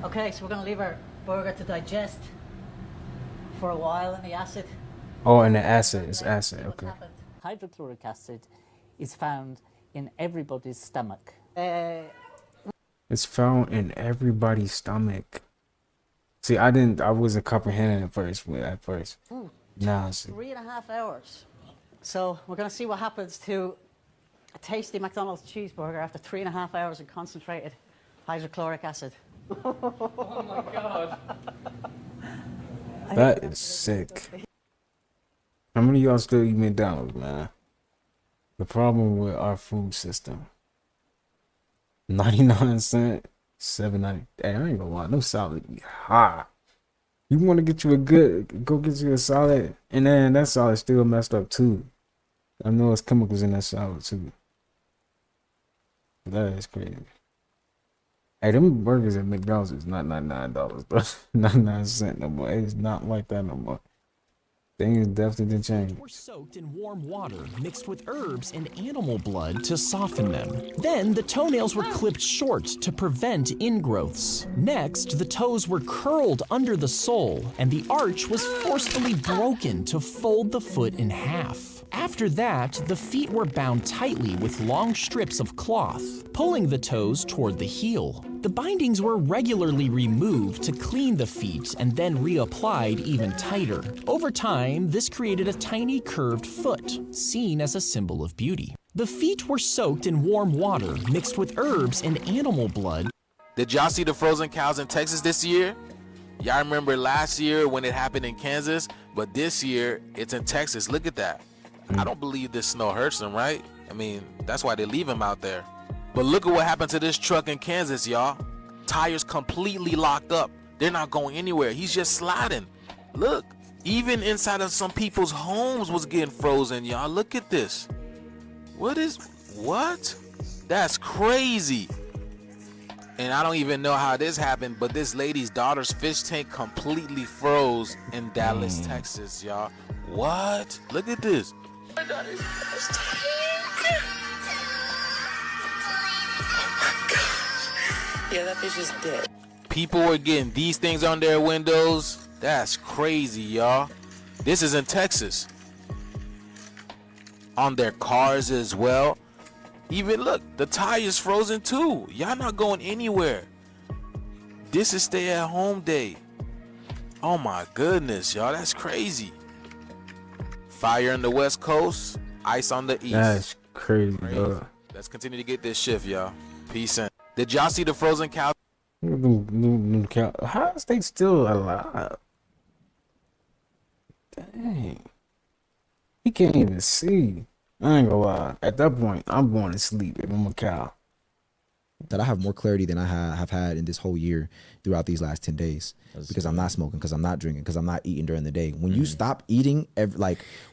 Okay, so we're going to leave our burger to digest for a while in the acid. Oh, and the acid. It's acid. Okay. Hydrochloric acid is found in everybody's stomach. It's found in everybody's stomach. See, I wasn't comprehending it at first. Nah, see. 3.5 hours. So we're going to see what happens to a tasty McDonald's cheeseburger after 3.5 hours of concentrated hydrochloric acid. Oh my God. That is sick. How many of y'all still eat McDonald's, man? The problem with our food system. 99 cents, $7.90. Hey, I ain't gonna lie, no salad be hot. You want to get you go get you a salad, and then that salad still messed up too. I know it's chemicals in that salad too. That is crazy. Hey, them burgers at McDonald's is not $99, bro. 99 cents no more. It's not like that no more. Things definitely didn't change. Were soaked in warm water mixed with herbs and animal blood to soften them. Then the toenails were clipped short to prevent ingrowths. Next, the toes were curled under the sole, and the arch was forcefully broken to fold the foot in half. After that, the feet were bound tightly with long strips of cloth, pulling the toes toward the heel. The bindings were regularly removed to clean the feet and then reapplied even tighter. Over time, this created a tiny curved foot, seen as a symbol of beauty. The feet were soaked in warm water mixed with herbs and animal blood. Did y'all see the frozen cows in Texas this year? Y'all remember last year when it happened in Kansas, but this year it's in Texas. Look at that. I don't believe this snow hurts them, right? I mean, that's why they leave them out there. But look at what happened to this truck in Kansas, y'all. Tires completely locked up. They're not going anywhere. He's just sliding. Look, even inside of some people's homes was getting frozen, y'all. Look at this. What? That's crazy. And I don't even know how this happened, but this lady's daughter's fish tank completely froze in Dallas, Texas, y'all. What? Look at this. My daughter's fish tank. Yeah, that fish is dead. People are getting these things on their windows. That's crazy, y'all. This is in Texas. On their cars as well. Even look, the tire's frozen too. Y'all not going anywhere. This is stay at home day. Oh my goodness, y'all. That's crazy. Fire on the West Coast, ice on the East. That's crazy. Let's continue to get this shift, y'all. Peace in. Did y'all see the frozen cow? New cow. How is they still alive? Dang. He can't even see. I ain't gonna lie. At that point, I'm going to sleep if I'm a cow. That I have more clarity than I have had in this whole year throughout these last 10 days. Because I'm not smoking, because I'm not drinking, because I'm not eating during the day. When you stop eating,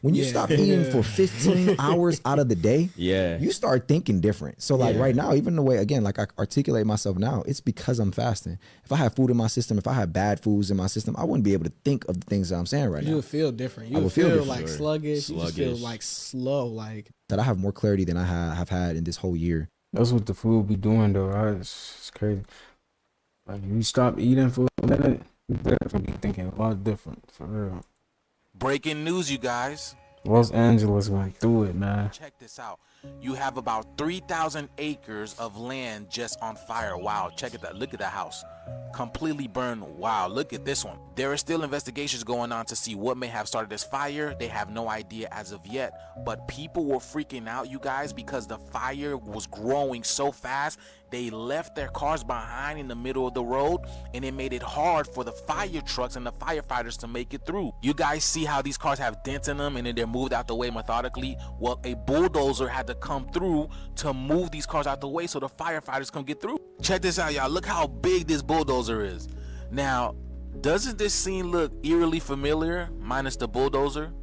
when you stop eating for 15 hours out of the day, you start thinking different. So right now, even the way, again, I articulate myself now, it's because I'm fasting. If I have food in my system, if I have bad foods in my system, I wouldn't be able to think of the things that I'm saying right now. You would feel different. You would feel like sluggish. You just feel like slow. That I have more clarity than I have had in this whole year. That's what the food be doing, though. Right? It's crazy. Like, you stop eating for a minute, you definitely be thinking a lot different, for real. Breaking news, you guys. Los Angeles went through it, man. Check this out. You have about 3,000 acres of land just on fire. Wow, check it out. Look at that house. completely burned. Wow, look at this one. There are still investigations going on to see what may have started this fire. They have no idea as of yet, but people were freaking out, you guys, because the fire was growing so fast. They left their cars behind in the middle of the road, and it made it hard for the fire trucks and the firefighters to make it through. You guys see how these cars have dents in them and then they're moved out the way methodically? Well, a bulldozer had to come through to move these cars out the way so the firefighters can get through. Check this out, y'all. Look how big this bulldozer is. Now, doesn't this scene look eerily familiar, minus the bulldozer?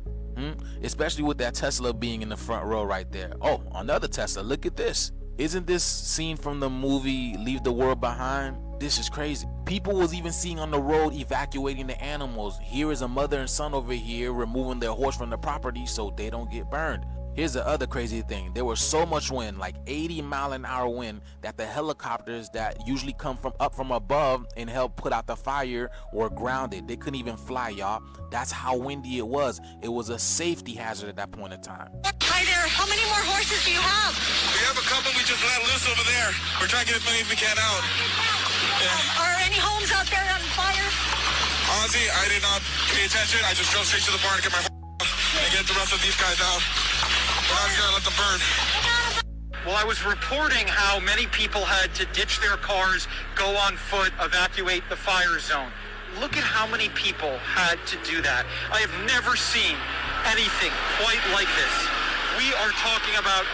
Especially with that Tesla being in the front row right there. Oh, another Tesla. Look at this. Isn't this scene from the movie Leave the World Behind? This is crazy. People was even seen on the road evacuating the animals. Here is a mother and son over here removing their horse from the property so they don't get burned. Here's the other crazy thing. There was so much wind, like 80-mile-an-hour wind, that the helicopters that usually come from up from above and help put out the fire were grounded. They couldn't even fly, y'all. That's how windy it was. It was a safety hazard at that point in time. Hi there. How many more horses do you have? We have a couple we just let loose over there. We're trying to get as many as we can out. Yeah. Are any homes out there on fire? Honestly, I did not pay attention. I just drove straight to the barn to get my and get the rest of these guys out. We're not just gonna let them burn. Well, I was reporting how many people had to ditch their cars, go on foot, evacuate the fire zone. Look at how many people had to do that. I have never seen anything quite like this. We are talking about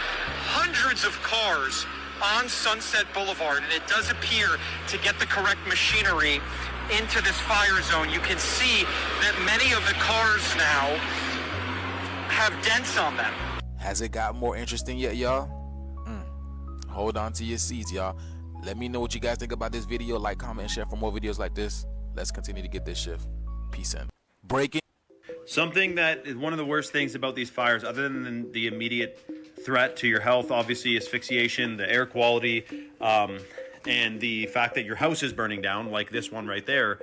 hundreds of cars on Sunset Boulevard, and it does appear to get the correct machinery into this fire zone. You can see that many of the cars now have dents on them. Has it got more interesting yet, y'all? Hold on to your seats, y'all. Let me know what you guys think about this video. Like, comment, and share for more videos like this. Let's continue to get this shift. Peace in. Breaking. Something that is one of the worst things about these fires, other than the immediate threat to your health, obviously asphyxiation, the air quality, and the fact that your house is burning down, like this one right there.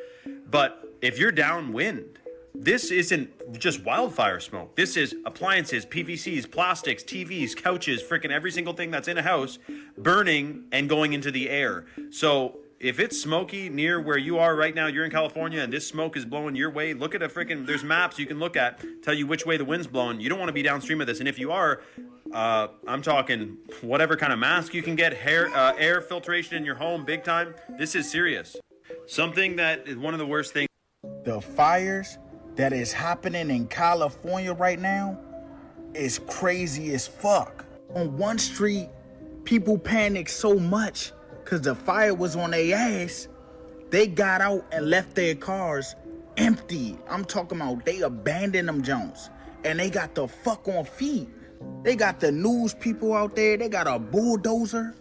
But if you're downwind, this isn't just wildfire smoke. This is appliances, PVCs, plastics, TVs, couches, freaking every single thing that's in a house burning and going into the air. So if it's smoky near where you are right now, you're in California, and this smoke is blowing your way, look at there's maps you can look at, tell you which way the wind's blowing. You don't want to be downstream of this. And if you are, I'm talking whatever kind of mask you can get, air filtration in your home, big time. This is serious. Something that is one of the worst things. The fires that is happening in California right now is crazy as fuck. On one street, people panicked so much because the fire was on their ass, they got out and left their cars empty. I'm talking about they abandoned them Jones, and they got the fuck on feet. They got the news people out there. They got a bulldozer,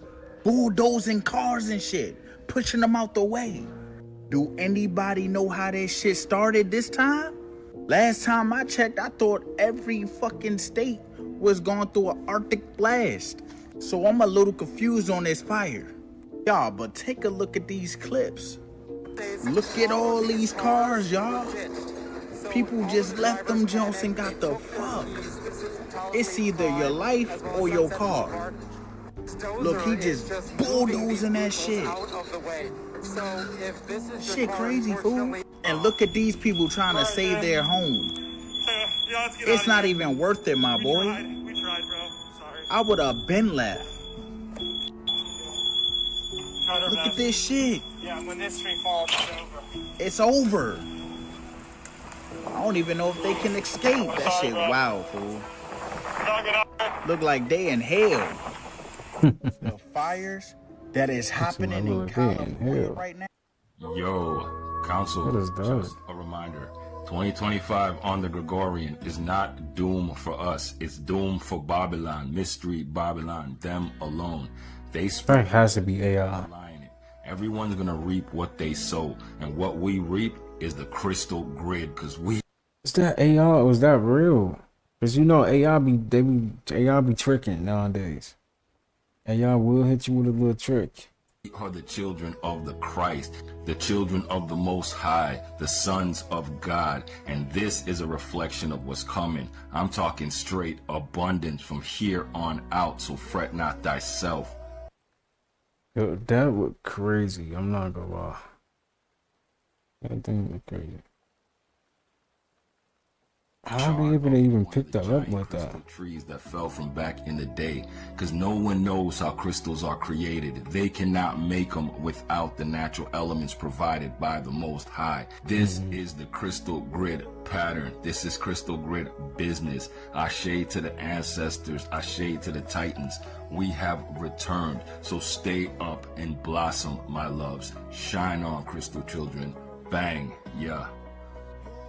bulldozing cars and shit, pushing them out the way. Do anybody know how that shit started this time? Last time I checked, I thought every fucking state was going through an Arctic blast. So I'm a little confused on this fire. Y'all, but take a look at these clips. Look at all these cars, y'all. People just left them jumps and got the fuck. It's either your life or your car. Look, he just bulldozing that shit. Shit crazy, fool. And look at these people trying to save their home. It's not even worth it, my boy. We tried, bro. Sorry. I would have been left. Look at this shit. Yeah, when this tree falls, it's over. It's over. I don't even know if they can escape. That shit wild, fool. Look like they in hell. The fires that is happening in California right now. Yo, Council, just a reminder. 2025 on the Gregorian is not doom for us. It's doom for Babylon, Mystery Babylon, them alone. They That has to be AI. Everyone's gonna reap what they sow, and what we reap is the crystal grid. Cause we. Is that AI or is that real? Cause you know AI be tricking nowadays. AI will hit you with a little trick. We are the children of the Christ, the children of the Most High, the sons of God, and this is a reflection of what's coming. I'm talking straight abundance from here on out, so fret not thyself. Yo, that was crazy. I'm not gonna lie. That thing is crazy. How they even picked that up like that? Trees that fell from back in the day, because no one knows how crystals are created. They cannot make them without the natural elements provided by the Most High. This is the crystal grid pattern. This is crystal grid business. Ashe to the ancestors, ashe to the titans. We have returned, so stay up and blossom, my loves. Shine on, crystal children. Bang, yeah.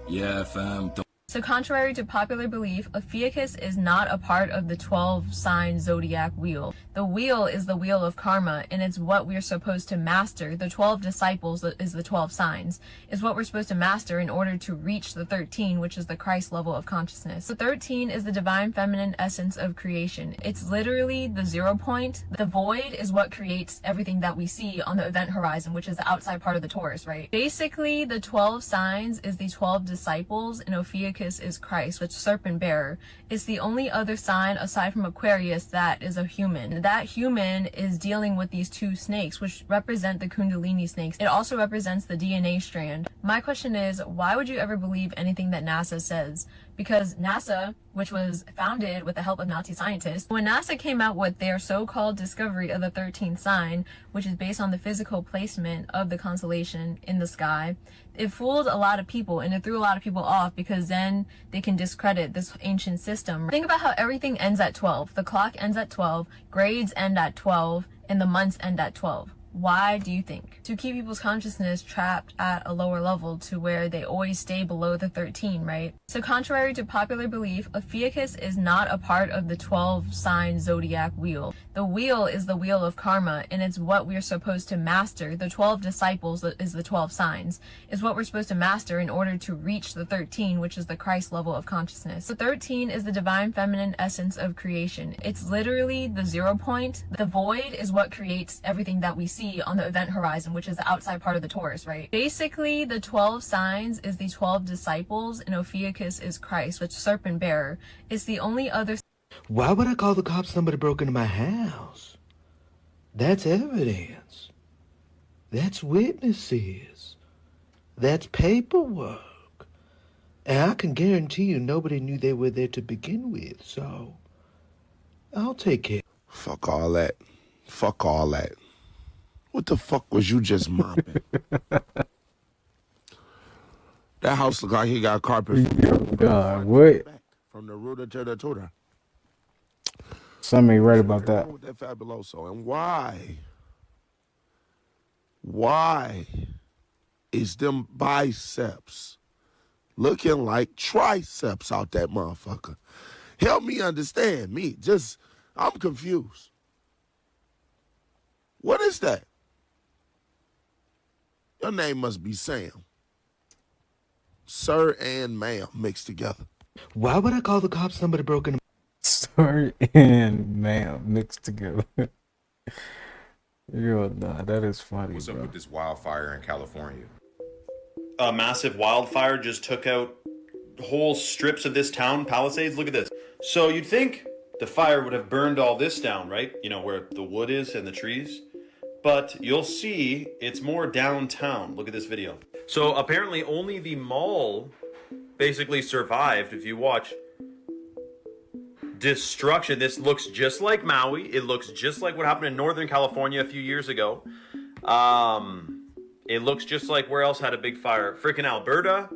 Yeah, fam. So contrary to popular belief, Ophiuchus is not a part of the 12-sign zodiac wheel. The wheel is the wheel of karma, and it's what we're supposed to master. The 12 disciples is the 12 signs, is what we're supposed to master in order to reach the 13, which is the Christ level of consciousness. The 13 is the divine feminine essence of creation. It's literally the 0 point. The void is what creates everything that we see on the event horizon, which is the outside part of the torus, right? Basically, the 12 signs is the 12 disciples, and Ophiuchus is Christ, which serpent bearer. It's the only other sign aside from Aquarius that is a human. That human is dealing with these two snakes, which represent the Kundalini snakes. It also represents the DNA strand. My question is, why would you ever believe anything that NASA says? Because NASA, which was founded with the help of Nazi scientists, when NASA came out with their so-called discovery of the 13th sign, which is based on the physical placement of the constellation in the sky, it fooled a lot of people and it threw a lot of people off, because then they can discredit this ancient system. Think about how everything ends at 12. The clock ends at 12, grades end at 12, and the months end at 12. Why do you think? To keep people's consciousness trapped at a lower level to where they always stay below the 13, right? So contrary to popular belief, Ophiuchus is not a part of the 12-sign zodiac wheel. The wheel is the wheel of karma, and it's what we're supposed to master. The 12 disciples is the 12 signs, is what we're supposed to master in order to reach the 13, which is the Christ level of consciousness. The 13 is the divine feminine essence of creation. It's literally the 0 point. The void is what creates everything that we see on the event horizon, which is the outside part of the torus, right? Basically, the 12 signs is the 12 disciples, and Ophiuchus is Christ, which serpent bearer. It's the only other. Why would I call the cops somebody broke into my house? That's evidence. That's witnesses. That's paperwork. And I can guarantee you nobody knew they were there to begin with, so I'll take care. Fuck all that. Fuck all that. What the fuck was you just mopping? That house look like he got carpet. God, what? From the rooter to the tutor. Something ain't right about that. With that fabuloso. And why? Why is them biceps looking like triceps out that motherfucker? Help me understand. I'm confused. What is that? Your name must be Sam. Sir and ma'am mixed together. Why would I call the cops somebody broke into Sir and ma'am mixed together. Yo, nah, that is funny. What's up with this wildfire in California? A massive wildfire just took out whole strips of this town, Palisades. Look at this. So you'd think the fire would have burned all this down, right? You know, where the wood is and the trees. But you'll see it's more downtown. Look at this video. So apparently only the mall basically survived. If you watch, destruction. This looks just like Maui. It looks just like what happened in Northern California a few years ago. It looks just like where else had a big fire? Freaking Alberta.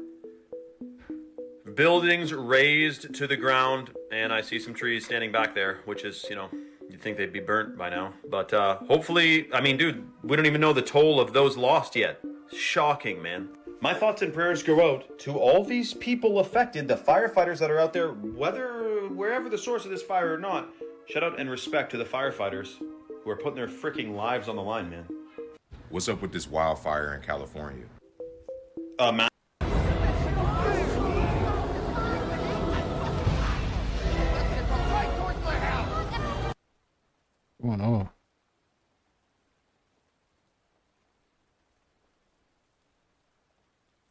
Buildings razed to the ground, and I see some trees standing back there, which is, you know, you'd think they'd be burnt by now. But hopefully, I mean, dude, we don't even know the toll of those lost yet. Shocking, man. My thoughts and prayers go out to all these people affected, the firefighters that are out there, wherever the source of this fire or not. Shout out and respect to the firefighters who are putting their freaking lives on the line, man. What's up with this wildfire in California? What's going on?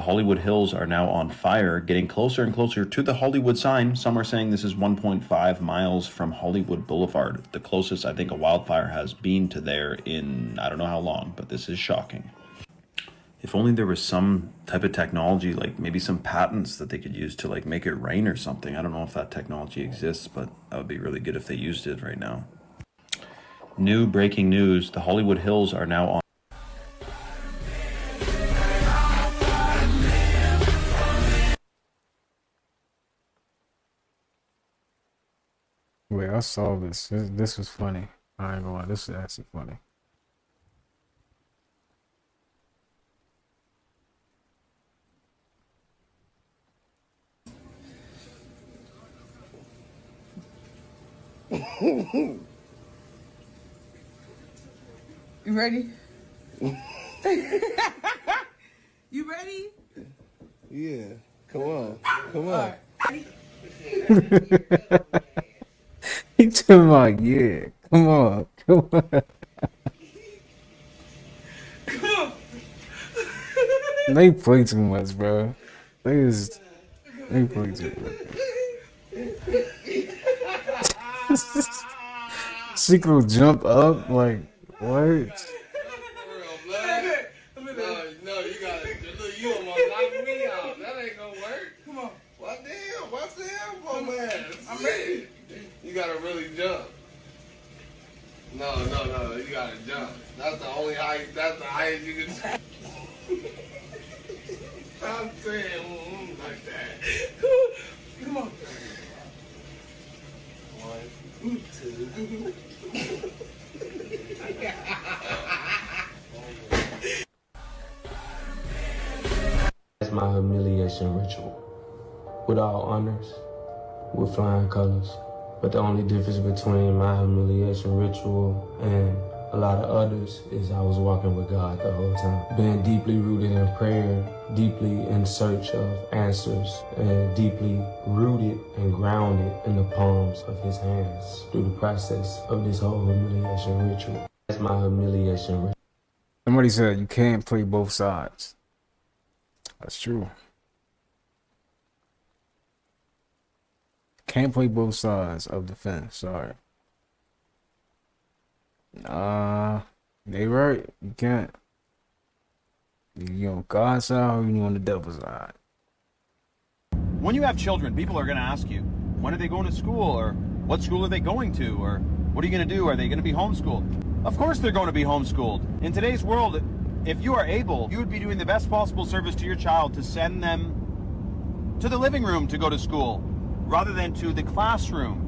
Hollywood Hills are now on fire, getting closer and closer to the Hollywood sign. Some are saying this is 1.5 miles from Hollywood Boulevard. The closest I think a wildfire has been to there in I don't know how long, but this is shocking. If only there was some type of technology, like maybe some patents that they could use to like make it rain or something. I don't know if that technology exists, but that would be really good if they used it right now. New breaking news, the Hollywood Hills are now on. Wait, I saw this. This was funny. I ain't gonna lie, this is actually funny. You ready? You ready? Yeah. Come on. Come on. He talking about, yeah. Come on. Come on. Come on. They play too much, bro. They play too much. She could jump up like what? No, you gotta. You almost knocked me out. That ain't gonna work. Come on. What the hell? What's the hell, poor man? I'm ready. You gotta really jump. No. You gotta jump. That's the only height. That's the height you can. I'm saying like that. Come on. 1, 2. That's my humiliation ritual. With all honors, with flying colors. But the only difference between my humiliation ritual and a lot of others is I was walking with God the whole time. Being deeply rooted in prayer, deeply in search of answers, and deeply rooted and grounded in the palms of his hands through the process of this whole humiliation ritual. That's my humiliation ritual. Somebody said you can't play both sides. That's true. Can't play both sides of the fence. Sorry. They right. You can't. You on God's side or you on the devil's side. When you have children, people are going to ask you, when are they going to school? Or what school are they going to? Or what are you going to do? Are they going to be homeschooled? Of course they're going to be homeschooled. In today's world, if you are able, you would be doing the best possible service to your child to send them to the living room to go to school, rather than to the classroom,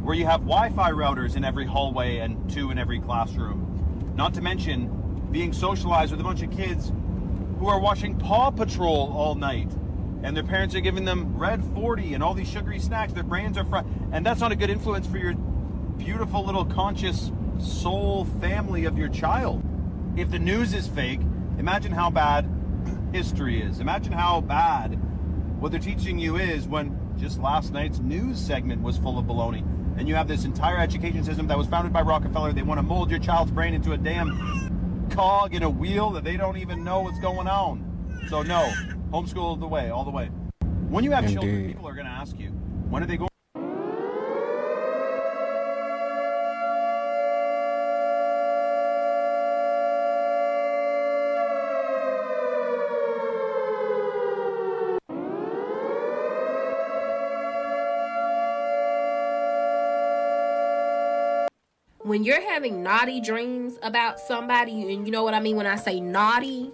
where you have Wi-Fi routers in every hallway and 2 in every classroom. Not to mention being socialized with a bunch of kids who are watching Paw Patrol all night, and their parents are giving them Red 40 and all these sugary snacks. Their brains are fried, and that's not a good influence for your beautiful little conscious soul family of your child. If the news is fake, imagine how bad history is. Imagine how bad what they're teaching you is, when just last night's news segment was full of baloney. And you have this entire education system that was founded by Rockefeller. They want to mold your child's brain into a damn cog in a wheel that they don't even know what's going on. So no, homeschool the way, all the way. When you have children, people are going to ask you, when are they going? When you're having naughty dreams about somebody, and you know what I mean when I say naughty,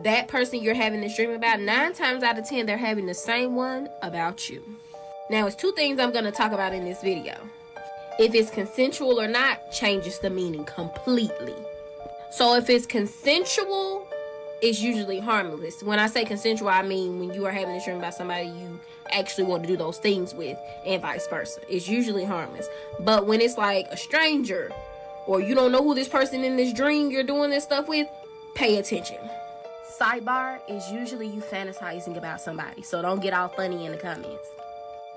that person you're having this dream about, 9 times out of 10, they're having the same one about you. Now, it's 2 things I'm going to talk about in this video. If it's consensual or not changes the meaning completely. So if it's consensual, it's usually harmless. When I say consensual, I mean when you are having a dream about somebody you actually want to do those things with, and vice versa. It's usually harmless. But when it's like a stranger, or you don't know who this person in this dream you're doing this stuff with, pay attention. Sidebar is usually you fantasizing about somebody, so don't get all funny in the comments.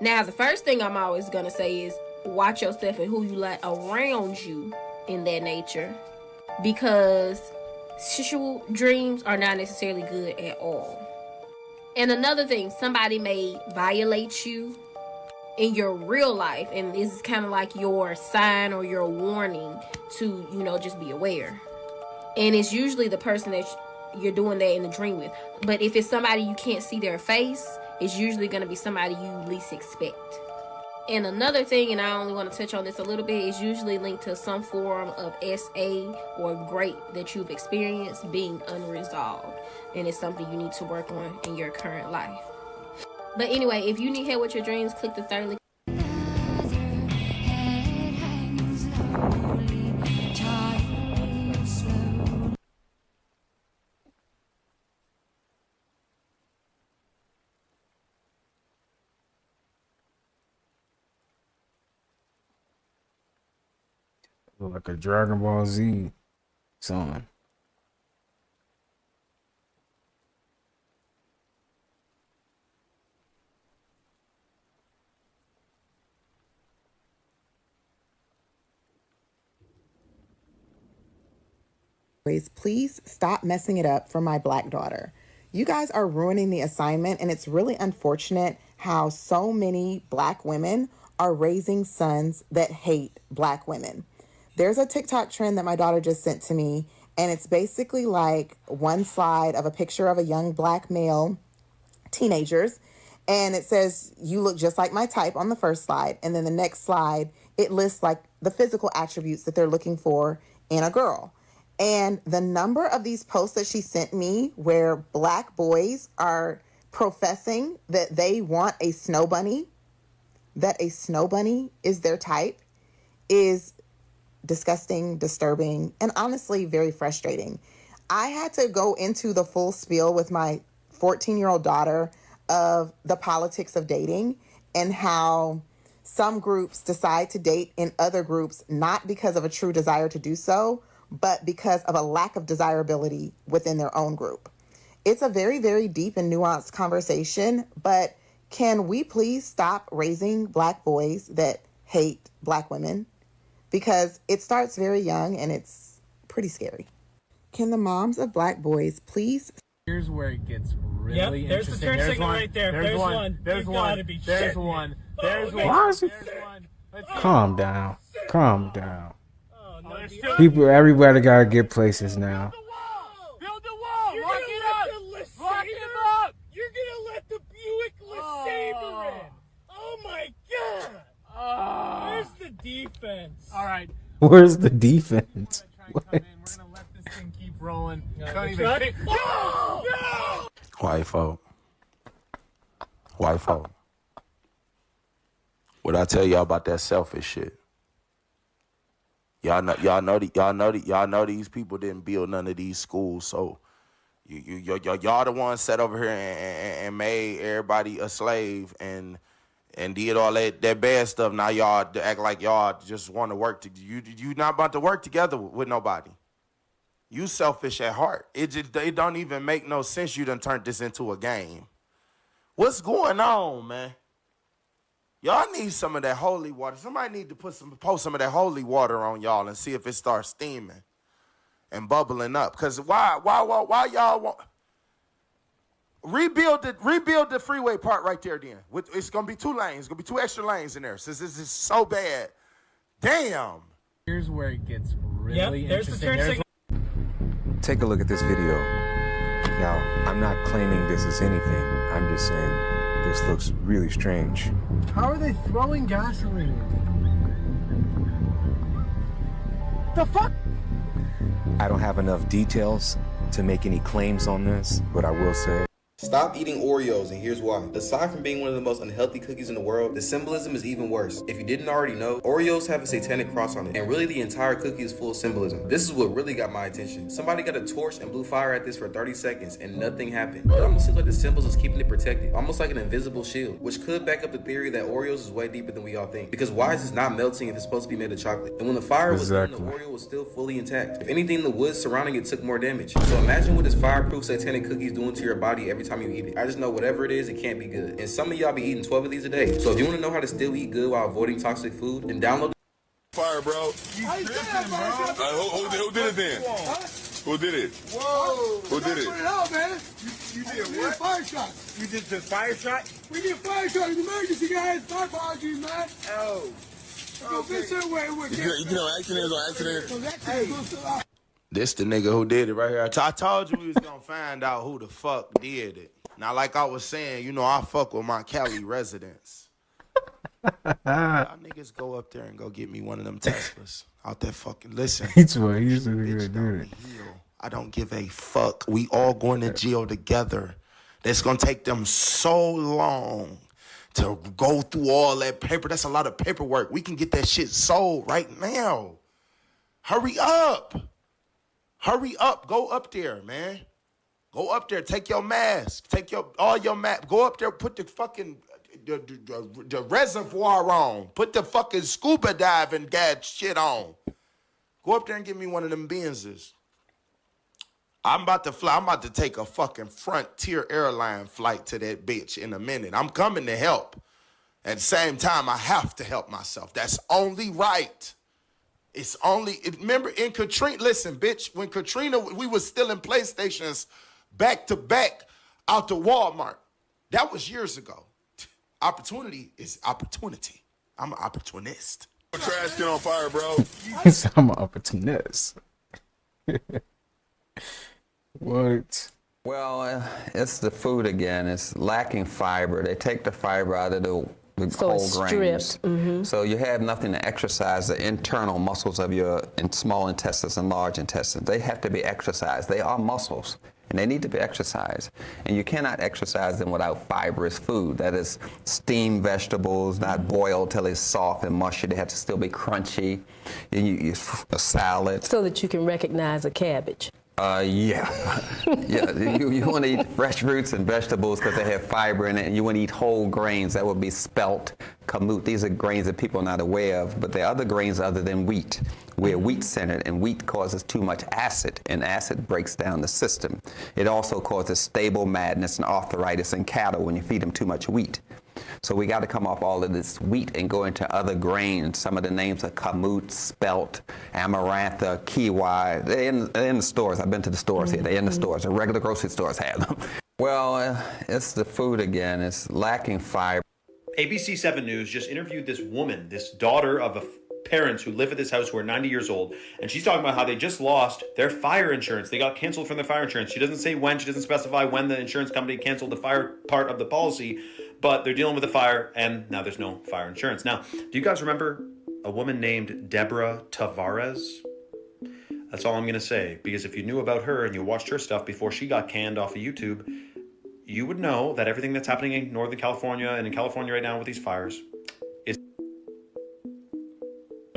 Now, the first thing I'm always gonna say is watch yourself and who you let around you in that nature, because sexual dreams are not necessarily good at all. And another thing, somebody may violate you in your real life, and this is kind of like your sign or your warning to, just be aware. And it's usually the person that you're doing that in the dream with. But if it's somebody you can't see their face, it's usually going to be somebody you least expect. And another thing, and I only want to touch on this a little bit, is usually linked to some form of SA or great that you've experienced being unresolved. And it's something you need to work on in your current life. But anyway, if you need help with your dreams, click the third link. Like a Dragon Ball Z song. Please stop messing it up for my Black daughter. You guys are ruining the assignment, and it's really unfortunate how so many Black women are raising sons that hate Black women. There's a TikTok trend that my daughter just sent to me, and it's basically like one slide of a picture of a young Black male, teenagers, and it says, "You look just like my type" on the first slide, and then the next slide, it lists like the physical attributes that they're looking for in a girl. And the number of these posts that she sent me where Black boys are professing that they want a snow bunny, that a snow bunny is their type, is disgusting, disturbing, and honestly very frustrating. I had to go into the full spiel with my 14-year-old daughter of the politics of dating and how some groups decide to date in other groups not because of a true desire to do so, but because of a lack of desirability within their own group. It's a very, very deep and nuanced conversation, but can we please stop raising Black boys that hate Black women? Because it starts very young and it's pretty scary. Can the moms of Black boys please... Here's where it gets really interesting. There's the turn signal right there. There's one. There's one. There's one. There's one. Why is it? Calm down. Calm down. People, everybody gotta get places now. Build the wall. Lock it up. Lock him up. You're gonna let the Buick LeSabre in. Oh my God. Where's the defense? All right. Where's the defense? We're gonna let this thing keep rolling. Don't even think. Oh! No! White folk. White folk. What I tell y'all about that selfish shit? Y'all know these people didn't build none of these schools, so y'all the ones sat over here and made everybody a slave and did all that bad stuff. Now y'all act like y'all just want to work. You not about to work together with nobody. You selfish at heart. It don't even make no sense. You done turned this into a game. What's going on, man? Y'all need some of that holy water. Somebody need to post some of that holy water on y'all and see if it starts steaming and bubbling up. Cause why y'all want rebuild the freeway part right there? Then it's gonna be 2 lanes. It's gonna be 2 extra lanes in there. Since this is so bad, damn. Here's where it gets really interesting. Take a look at this video. Now, I'm not claiming this is anything. I'm just saying this looks really strange. How are they throwing gasoline? The fuck? I don't have enough details to make any claims on this, but I will say Stop eating Oreos, and here's why. Aside from being one of the most unhealthy cookies in the world, the symbolism is even worse. If you didn't already know, Oreos have a satanic cross on it, and really the entire cookie is full of symbolism. This is what really got my attention. Somebody got a torch and blew fire at this for 30 seconds, and nothing happened. It almost seems like the symbols is keeping it protected, almost like an invisible shield, which could back up the theory that Oreos is way deeper than we all think. Because why is this not melting if it's supposed to be made of chocolate? And when the fire was done, the Oreo was still fully intact. If anything, the wood surrounding it took more damage. So imagine what this fireproof satanic cookie is doing to your body every time you eat it. I just know whatever it is, it can't be good. And some of y'all be eating 12 of these a day. So if you want to know how to still eat good while avoiding toxic food, then download Fire, bro. Who did it then? Who did it? Whoa! Who did it? Hell, man. You did what? Fire shot. You did the fire shot? We did fire shot. It's emergency, guys. My apologies, man. Oh. Go this way. You know, accidents on accidents. Hey. This the nigga who did it right here. I told you we was gonna find out who the fuck did it. Now, like I was saying, you know, I fuck with my Cali residents. Y'all niggas go up there and go get me one of them Teslas out there fucking. Listen, He's the nigga doing it. I don't give a fuck. We all going to jail together. It's gonna take them so long to go through all that paper. That's a lot of paperwork. We can get that shit sold right now. Hurry up. Hurry up. Go up there, man. Go up there. Take your mask. Take all your mask. Go up there. Put the fucking the reservoir on. Put the fucking scuba diving gad shit on. Go up there and give me one of them Benzes. I'm about to fly. I'm about to take a fucking Frontier airline flight to that bitch in a minute. I'm coming to help. At the same time, I have to help myself. That's only right. It's only, remember in Katrina, listen, bitch, when Katrina, we was still in PlayStations back to back out to Walmart. That was years ago. Opportunity is opportunity. I'm an opportunist. Trash can on fire, bro. I'm an opportunist. What? Well, it's the food again. It's lacking fiber. They take the fiber out of the whole grains. So you have nothing to exercise the internal muscles of your small intestines and large intestines. They have to be exercised. They are muscles, and they need to be exercised. And you cannot exercise them without fibrous food. That is steamed vegetables, not boiled till it's soft and mushy. They have to still be crunchy. A salad. So that you can recognize a cabbage. Yeah. You want to eat fresh fruits and vegetables because they have fiber in it, and you want to eat whole grains. That would be spelt, kamut. These are grains that people are not aware of, but there are other grains other than wheat. We're wheat-centered, and wheat causes too much acid, and acid breaks down the system. It also causes stable madness and arthritis in cattle when you feed them too much wheat. So we got to come off all of this wheat and go into other grains. Some of the names are kamut, spelt, amarantha, kiwi. They're in the stores. I've been to the stores here. They're in the stores. The regular grocery stores have them. Well, it's the food again. It's lacking fiber. ABC 7 News just interviewed this woman, this daughter of parents who live at this house who are 90 years old, and she's talking about how they just lost their fire insurance. They got canceled from their fire insurance. She doesn't say when. She doesn't specify when the insurance company canceled the fire part of the policy, but they're dealing with the fire, and now there's no fire insurance. Now, do you guys remember a woman named Deborah Tavares? That's all I'm going to say, because if you knew about her and you watched her stuff before she got canned off of YouTube, you would know that everything that's happening in Northern California and in California right now with these fires is...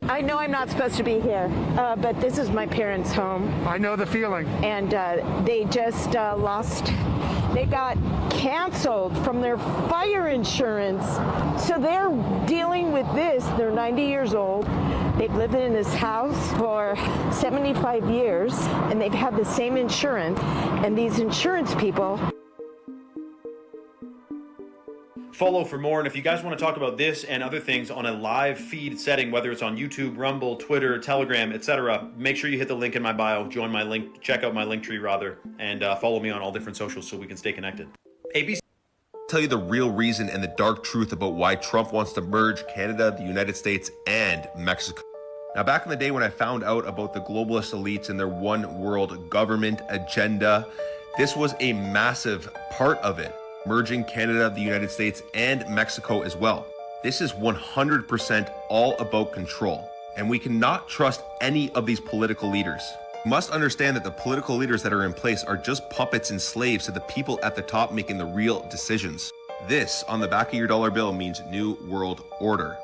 I know I'm not supposed to be here, but this is my parents' home. I know the feeling. And they just they got canceled from their fire insurance. So they're dealing with this. They're 90 years old. They've lived in this house for 75 years, and they've had the same insurance. And these insurance people... Follow for more, and if you guys want to talk about this and other things on a live feed setting, whether it's on YouTube, Rumble, Twitter, Telegram, etc., make sure you hit the link in my bio, join my link, check out my link tree rather, and follow me on all different socials so we can stay connected. ABC. Tell you the real reason and the dark truth about why Trump wants to merge Canada, the United States, and Mexico. Now, back in the day when I found out about the globalist elites and their one world government agenda, this was a massive part of it. Merging Canada, the United States, and Mexico as well. This is 100% all about control, and we cannot trust any of these political leaders. You must understand that the political leaders that are in place are just puppets and slaves to the people at the top making the real decisions. This, on the back of your dollar bill, means New World Order.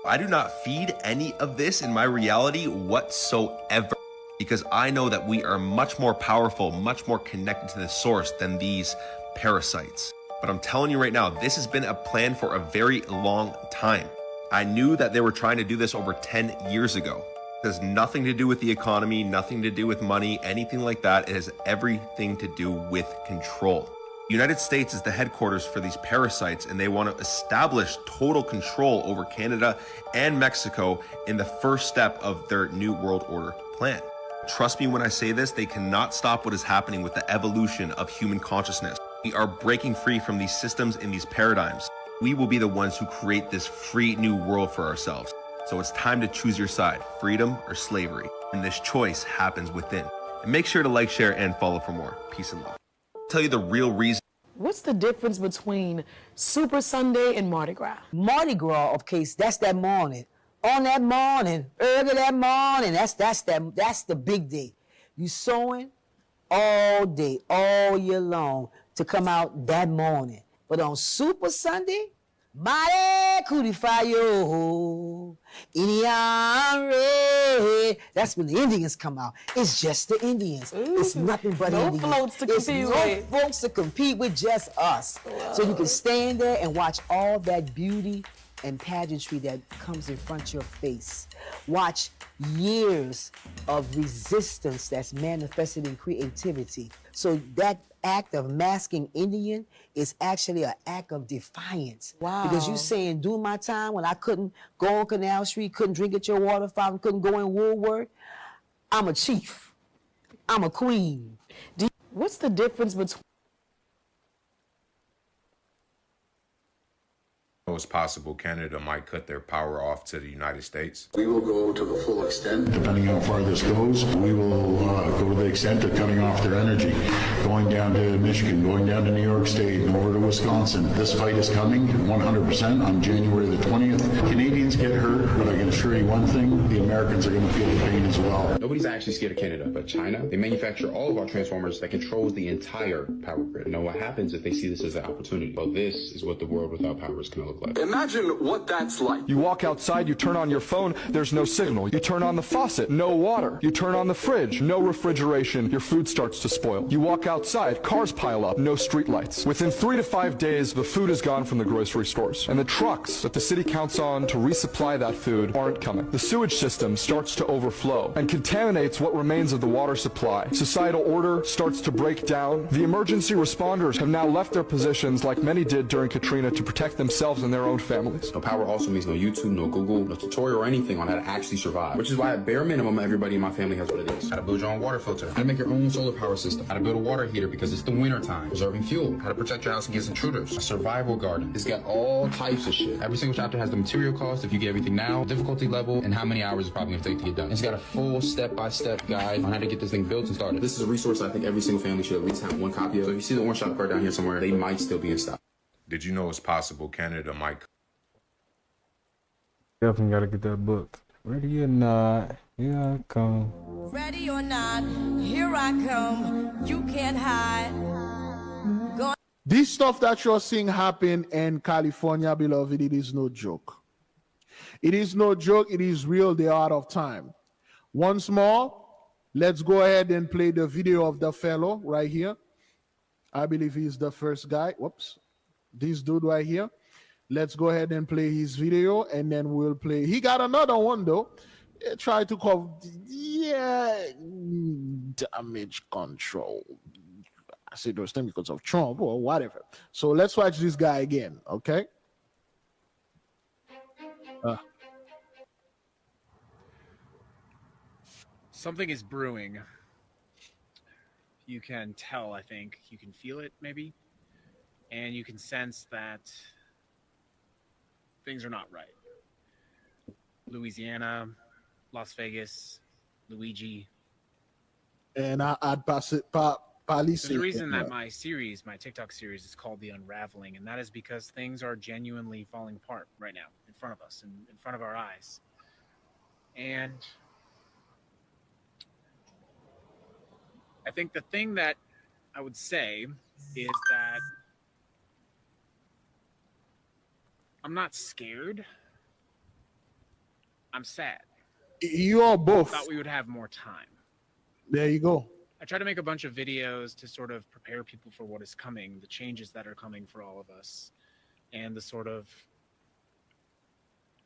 I do not feed any of this in my reality whatsoever, because I know that we are much more powerful, much more connected to the source than these parasites. But I'm telling you right now, this has been a plan for a very long time. I knew that they were trying to do this over 10 years ago. It has nothing to do with the economy, nothing to do with money, anything like that. It has everything to do with control. The United States is the headquarters for these parasites, and they want to establish total control over Canada and Mexico in the first step of their New World Order plan. Trust me when I say this, they cannot stop what is happening with the evolution of human consciousness. We are breaking free from these systems and these paradigms. We will be the ones who create this free new world for ourselves. So it's time to choose your side, freedom or slavery. And this choice happens within. And make sure to like, share, and follow for more. Peace and love. I'll tell you the real reason. What's the difference between Super Sunday and Mardi Gras? Mardi Gras, okay, that's that morning. On that morning, early that morning, that's the big day. You sowing all day, all year long to come out that morning. But on Super Sunday, Mare Curifayo, Inyare. That's when the Indians come out. It's just the Indians. It's nothing but no Indians. Floats to it's compete no with. folks to compete with, just us. Wow. So you can stand there and watch all that beauty and pageantry that comes in front of your face. Watch years of resistance that's manifested in creativity. So that act of masking Indian is actually an act of defiance. Wow. Because you saying, during my time when I couldn't go on Canal Street, couldn't drink at your water fountain, couldn't go in Woolworth, I'm a chief. I'm a queen. What's the difference between It's possible Canada might cut their power off to the United States. We will go to the full extent. Depending how far this goes, we will go to the extent of cutting off their energy, going down to Michigan, going down to New York State, and over to Wisconsin. This fight is coming 100% on January the 20th. Canadians get hurt, but I can assure you one thing, the Americans are going to feel the pain as well. Nobody's actually scared of Canada, but China, they manufacture all of our transformers that controls the entire power grid. You know what happens if they see this as an opportunity? Well, this is what the world without power is going to look like. Imagine what that's like. You walk outside, you turn on your phone, there's no signal. You turn on the faucet, no water. You turn on the fridge, no refrigeration, your food starts to spoil. You walk outside, cars pile up, no street lights. Within 3 to 5 days, the food is gone from the grocery stores. And the trucks that the city counts on to resupply that food aren't coming. The sewage system starts to overflow and contaminates what remains of the water supply. Societal order starts to break down. The emergency responders have now left their positions like many did during Katrina to protect themselves and their own families. No power also means no YouTube, no Google, no tutorial or anything on how to actually survive. Which is why at bare minimum, everybody in my family has what it is. How to build your own water filter, how to make your own solar power system, how to build a water heater because it's the winter time, preserving fuel, how to protect your house against intruders, a survival garden. It's got all types of shit. Every single chapter has the material cost, if you get everything now, difficulty level, and how many hours it's probably gonna take to get done. It's got a full step-by-step guide on how to get this thing built and started. This is a resource I think every single family should at least have one copy of. So if you see the orange shop card down here somewhere, they might still be in stock. Did you know it's possible Canada might Definitely gotta get that book. Ready or not, here I come. Ready or not, here I come. You can't hide. This stuff that you're seeing happen in California, beloved, it is no joke. It is no joke. It is real. They are out of time. Once more, let's go ahead and play the video of the fellow right here. I believe he's the first guy. Whoops. This dude right here. Let's go ahead and play his video, and then we'll play. He got another one, though. Try to cover, damage control. I say those things because of Trump or whatever. So let's watch this guy again, okay? Something is brewing. You can tell, I think. You can feel it, maybe. And you can sense that things are not right. Louisiana, Las Vegas, Luigi. And I'd pass it. There's a reason that my TikTok series is called The Unraveling, and that is because things are genuinely falling apart right now in front of us, in front of our eyes. And I think the thing that I would say is that I'm not scared. I'm sad. You are both. I thought we would have more time. There you go. I try to make a bunch of videos to sort of prepare people for what is coming, the changes that are coming for all of us, and the sort of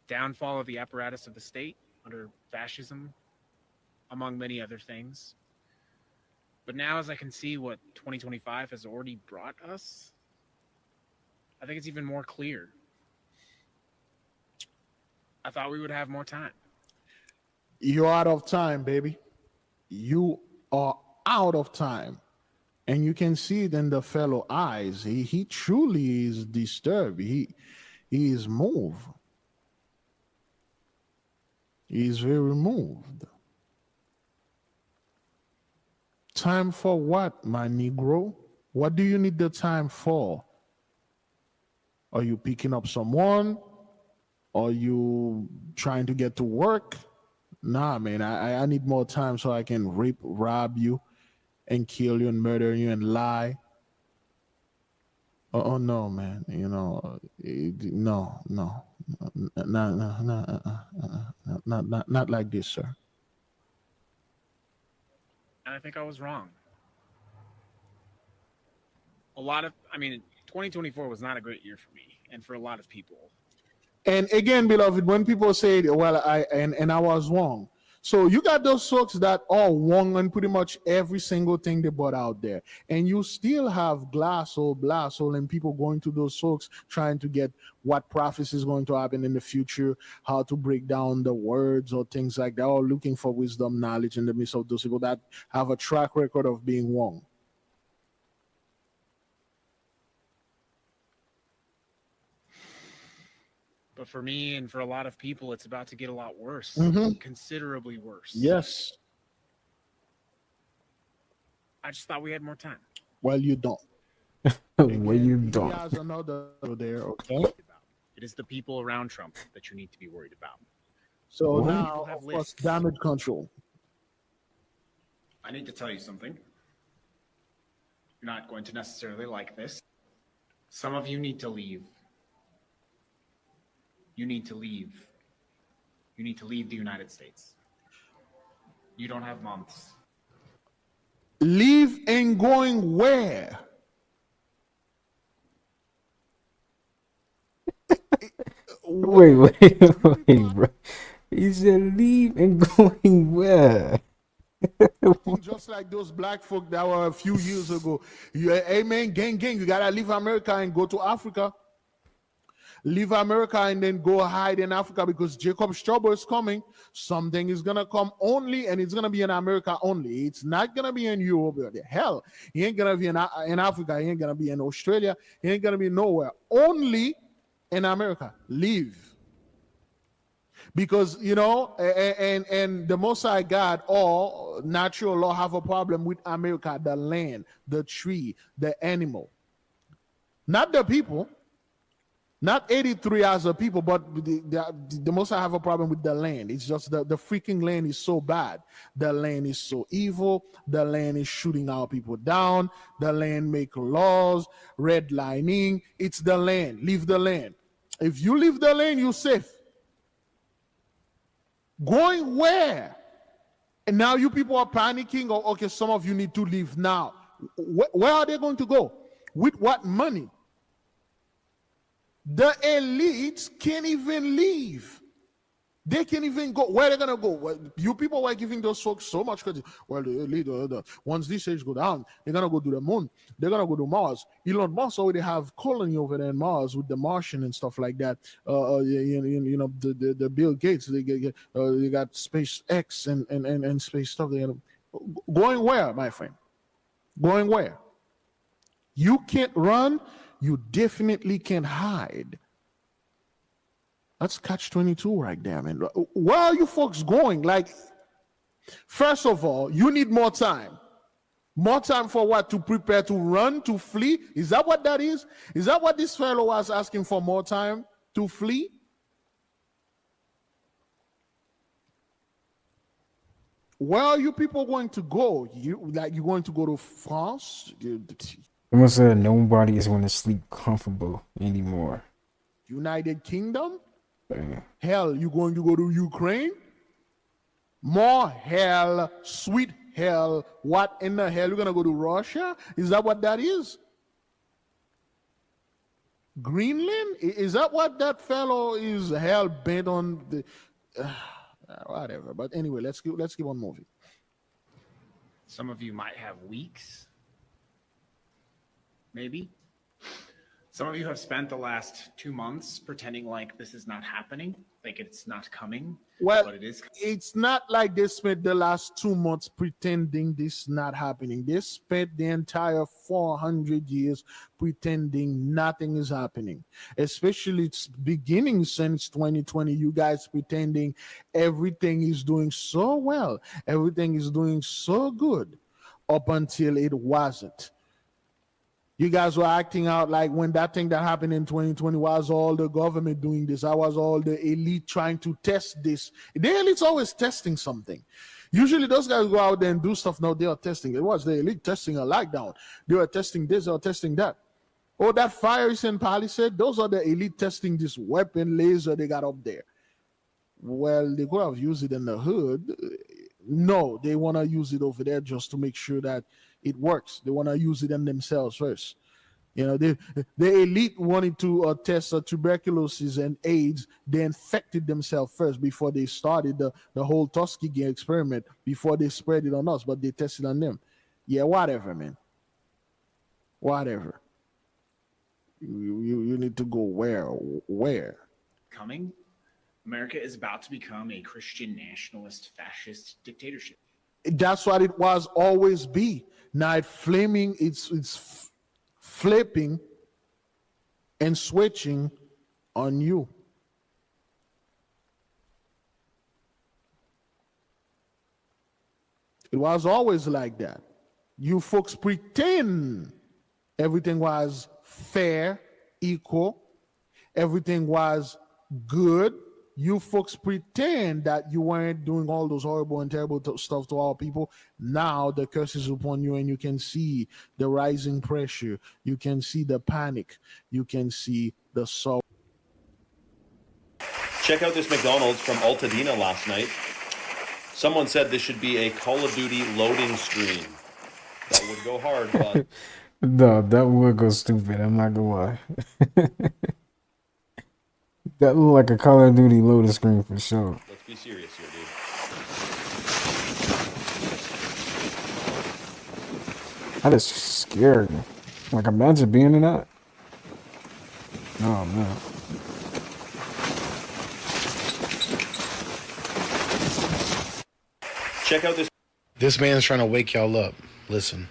downfall of the apparatus of the state under fascism, among many other things. But now, as I can see what 2025 has already brought us, I think it's even more clear. I thought we would have more time. You're out of time, baby. You are out of time. And you can see it in the fellow eyes. He truly is disturbed. He is moved. He is very moved. Time for what, my Negro? What do you need the time for? Are you picking up someone? Are you trying to get to work? Nah, man, I need more time so I can rape, rob you, and kill you and murder you and lie. Oh no, man. No, not like this, sir. And I think I was wrong. 2024 was not a great year for me and for a lot of people. And again, beloved, when people say, well, I was wrong. So you got those folks that are wrong on pretty much every single thing they brought out there. And you still have glass hole, and people going to those folks trying to get what prophecy is going to happen in the future, how to break down the words or things like that, or looking for wisdom, knowledge in the midst of those people that have a track record of being wrong. But for me and for a lot of people, it's about to get a lot worse, considerably worse. Yes. I just thought we had more time. Well, you don't. Well, you don't. He has another there, okay? It is the people around Trump that you need to be worried about. So What? now, of course, damage control. I need to tell you something. You're not going to necessarily like this. Some of you need to leave. You need to leave. You need to leave the United States. You don't have months. Leave and going where? Wait, bro. He said leave and going where? Just like those black folk that were a few years ago. Hey man, gang, you gotta leave America and go to Africa. Leave America and then go hide in Africa because Jacob's trouble is coming. Something is gonna come only, and it's gonna be in America only. It's not gonna be in Europe. Hell, he ain't gonna be in Africa. He ain't gonna be in Australia. He ain't gonna be nowhere. Only in America. Leave. Because and the Most High God or natural law have a problem with America, the land, the tree, the animal, not the people. Not 83 as a people, but the Most High have a problem with the land. It's just the freaking land is so bad. The land is so evil. The land is shooting our people down. The land make laws, redlining. It's the land. Leave the land. If you leave the land, you're safe. Going where? And now you people are panicking. Or okay, some of you need to leave now. Where are they going to go? With what money? The elites can't even leave. They can't even go. Where are they going to go? Well, you people were giving those folks so much credit. Well, the elite, once this age go down, they're going to go to the moon. They're going to go to Mars. Elon Musk already have colony over there in Mars with the Martian and stuff like that. The Bill Gates, they got SpaceX and space stuff. Going where, my friend? Going where? You can't run. You definitely can hide. That's catch-22 right there, man. Where are you folks going? Like, first of all, you need more time. More time for what? To prepare to run, to flee? Is that what that is? Is that what this fellow was asking for, more time to flee? Where are you people going to go? You're going to go to France? Someone said nobody is going to sleep comfortable anymore. United Kingdom? Damn. Hell, you going to go to Ukraine? More hell, sweet hell. What in the hell? You're going to go to Russia? Is that what that is? Greenland? Is that what that fellow is hell bent on? Whatever. But anyway, let's keep on moving. Some of you might have weeks. Maybe. Some of you have spent the last 2 months pretending like this is not happening, like it's not coming. Well, but it is. It's not like they spent the last 2 months pretending this is not happening. They spent the entire 400 years pretending nothing is happening. Especially it's beginning since 2020. You guys pretending everything is doing so well. Everything is doing so good. up until it wasn't. You guys were acting out like when that thing that happened in 2020 was all the government doing this. I was all the elite trying to test this. The elite's always testing something. Usually those guys go out there and do stuff. No, they are testing. It was the elite testing a lockdown. They were testing this, they were testing that. Oh, that fire is in Palisade. Those are the elite testing this weapon laser they got up there. Well, they could have used it in the hood. No, they want to use it over there just to make sure that it works. They want to use it in themselves first. You know, the elite wanted to test tuberculosis and AIDS. They infected themselves first before they started the whole Tuskegee experiment, before they spread it on us, but they tested on them. Yeah, whatever, man. Whatever. You need to go where? Coming, America is about to become a Christian nationalist fascist dictatorship. That's what it was always be. Now it's flaming, it's flipping and switching on you. It was always like that. You folks pretend everything was fair, equal, everything was good. You folks pretend that you weren't doing all those horrible and terrible stuff to our people. Now the curse is upon you, and you can see the rising pressure. You can see the panic. You can see the sorrow. Check out this McDonald's from Altadena last night. Someone said this should be a Call of Duty loading screen. That would go hard, but... No, that would go stupid. I'm not gonna lie. That look like a Call of Duty loading screen for sure. Let's be serious here, dude. That is scary. Like, imagine being in that. Oh, man. Check out this. This man's trying to wake y'all up. Listen.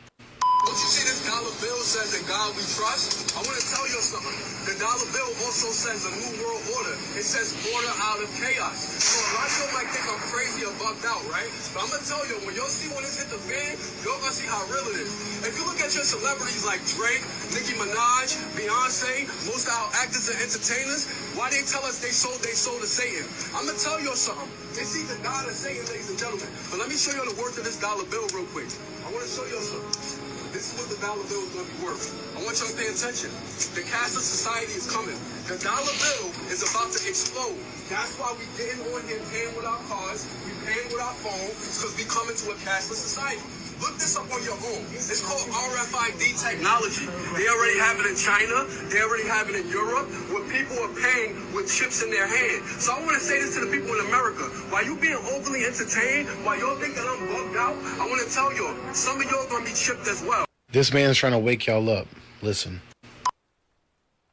Don't you see this dollar bill says in God we trust? I want to tell you something. The dollar bill also says a new world order. It says order out of chaos. So a lot of you might think I'm crazy or bugged out, right? But I'm going to tell you, when y'all see when this hit the fan, y'all going to see how real it is. If you look at your celebrities like Drake, Nicki Minaj, Beyonce, most of our actors and entertainers, why they tell us they sold their soul to Satan? I'm going to tell you something. It's either God or Satan, ladies and gentlemen. But let me show you the worth of this dollar bill real quick. I want to show you something. This is what the dollar bill is going to be worth. I want y'all to pay attention. The cashless society is coming. The dollar bill is about to explode. That's why we getting on here paying with our cards, we paying with our phone, because we come into a cashless society. Look this up on your own. It's called RFID technology. They already have it in China. They already have it in Europe, where people are paying with chips in their hand. So I want to say this to the people in America. While you being overly entertained, while y'all think that I'm bugged out, I want to tell y'all, some of y'all going to be chipped as well. This man's trying to wake y'all up. Listen.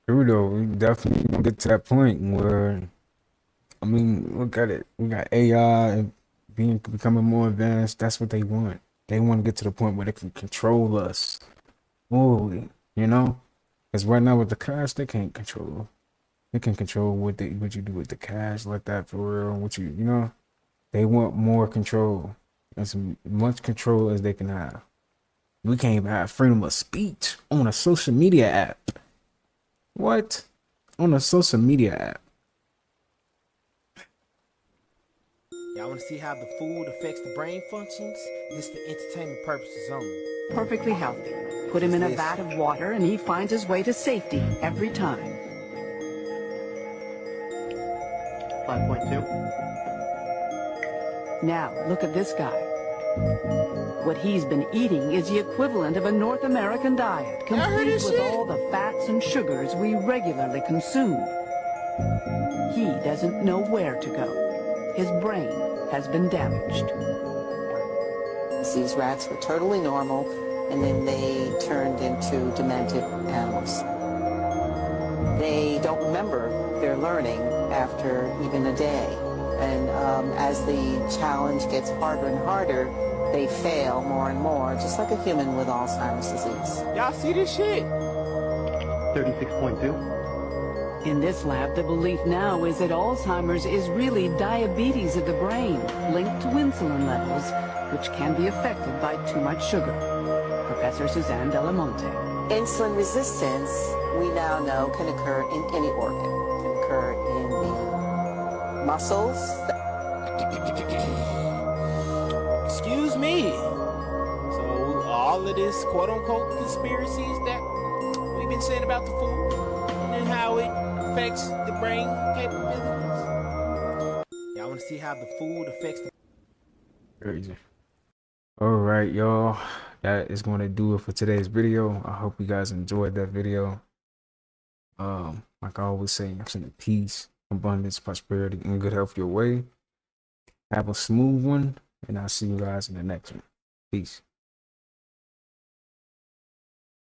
True though, we definitely gonna get to that point where, I mean, look at it. We got AI becoming more advanced. That's what they want. They want to get to the point where they can control us fully, you know? Because right now with the cash, they can't control. They can control what you do with the cash, like that for real. What you know? They want more control, as much control as they can have. We can't even have freedom of speech on a social media app. What? On a social media app. Y'all want to see how the food affects the brain functions? This the entertainment purposes only. Perfectly healthy. Put him in a vat of water and he finds his way to safety every time. 5.2. Now, look at this guy. What he's been eating is the equivalent of a North American diet, complete with all the fats and sugars we regularly consume. He doesn't know where to go. His brain has been damaged. These rats were totally normal, and then they turned into demented animals. They don't remember their learning after even a day. And as the challenge gets harder and harder, they fail more and more, just like a human with Alzheimer's disease. Y'all see this shit? 36.2. In this lab, the belief now is that Alzheimer's is really diabetes of the brain, linked to insulin levels, which can be affected by too much sugar. Professor Suzanne Delamonte. Insulin resistance, we now know, can occur in any organ. It can occur in the muscles. Excuse me. So all of this quote-unquote conspiracies that we've been saying about the food and how it affects the brain capabilities. Y'all want to see how the food affects the Crazy. All right, y'all. That is going to do it for today's video. I hope you guys enjoyed that video. Like I always say, I'm sending peace, abundance, prosperity, and good health your way. Have a smooth one, and I'll see you guys in the next one. Peace.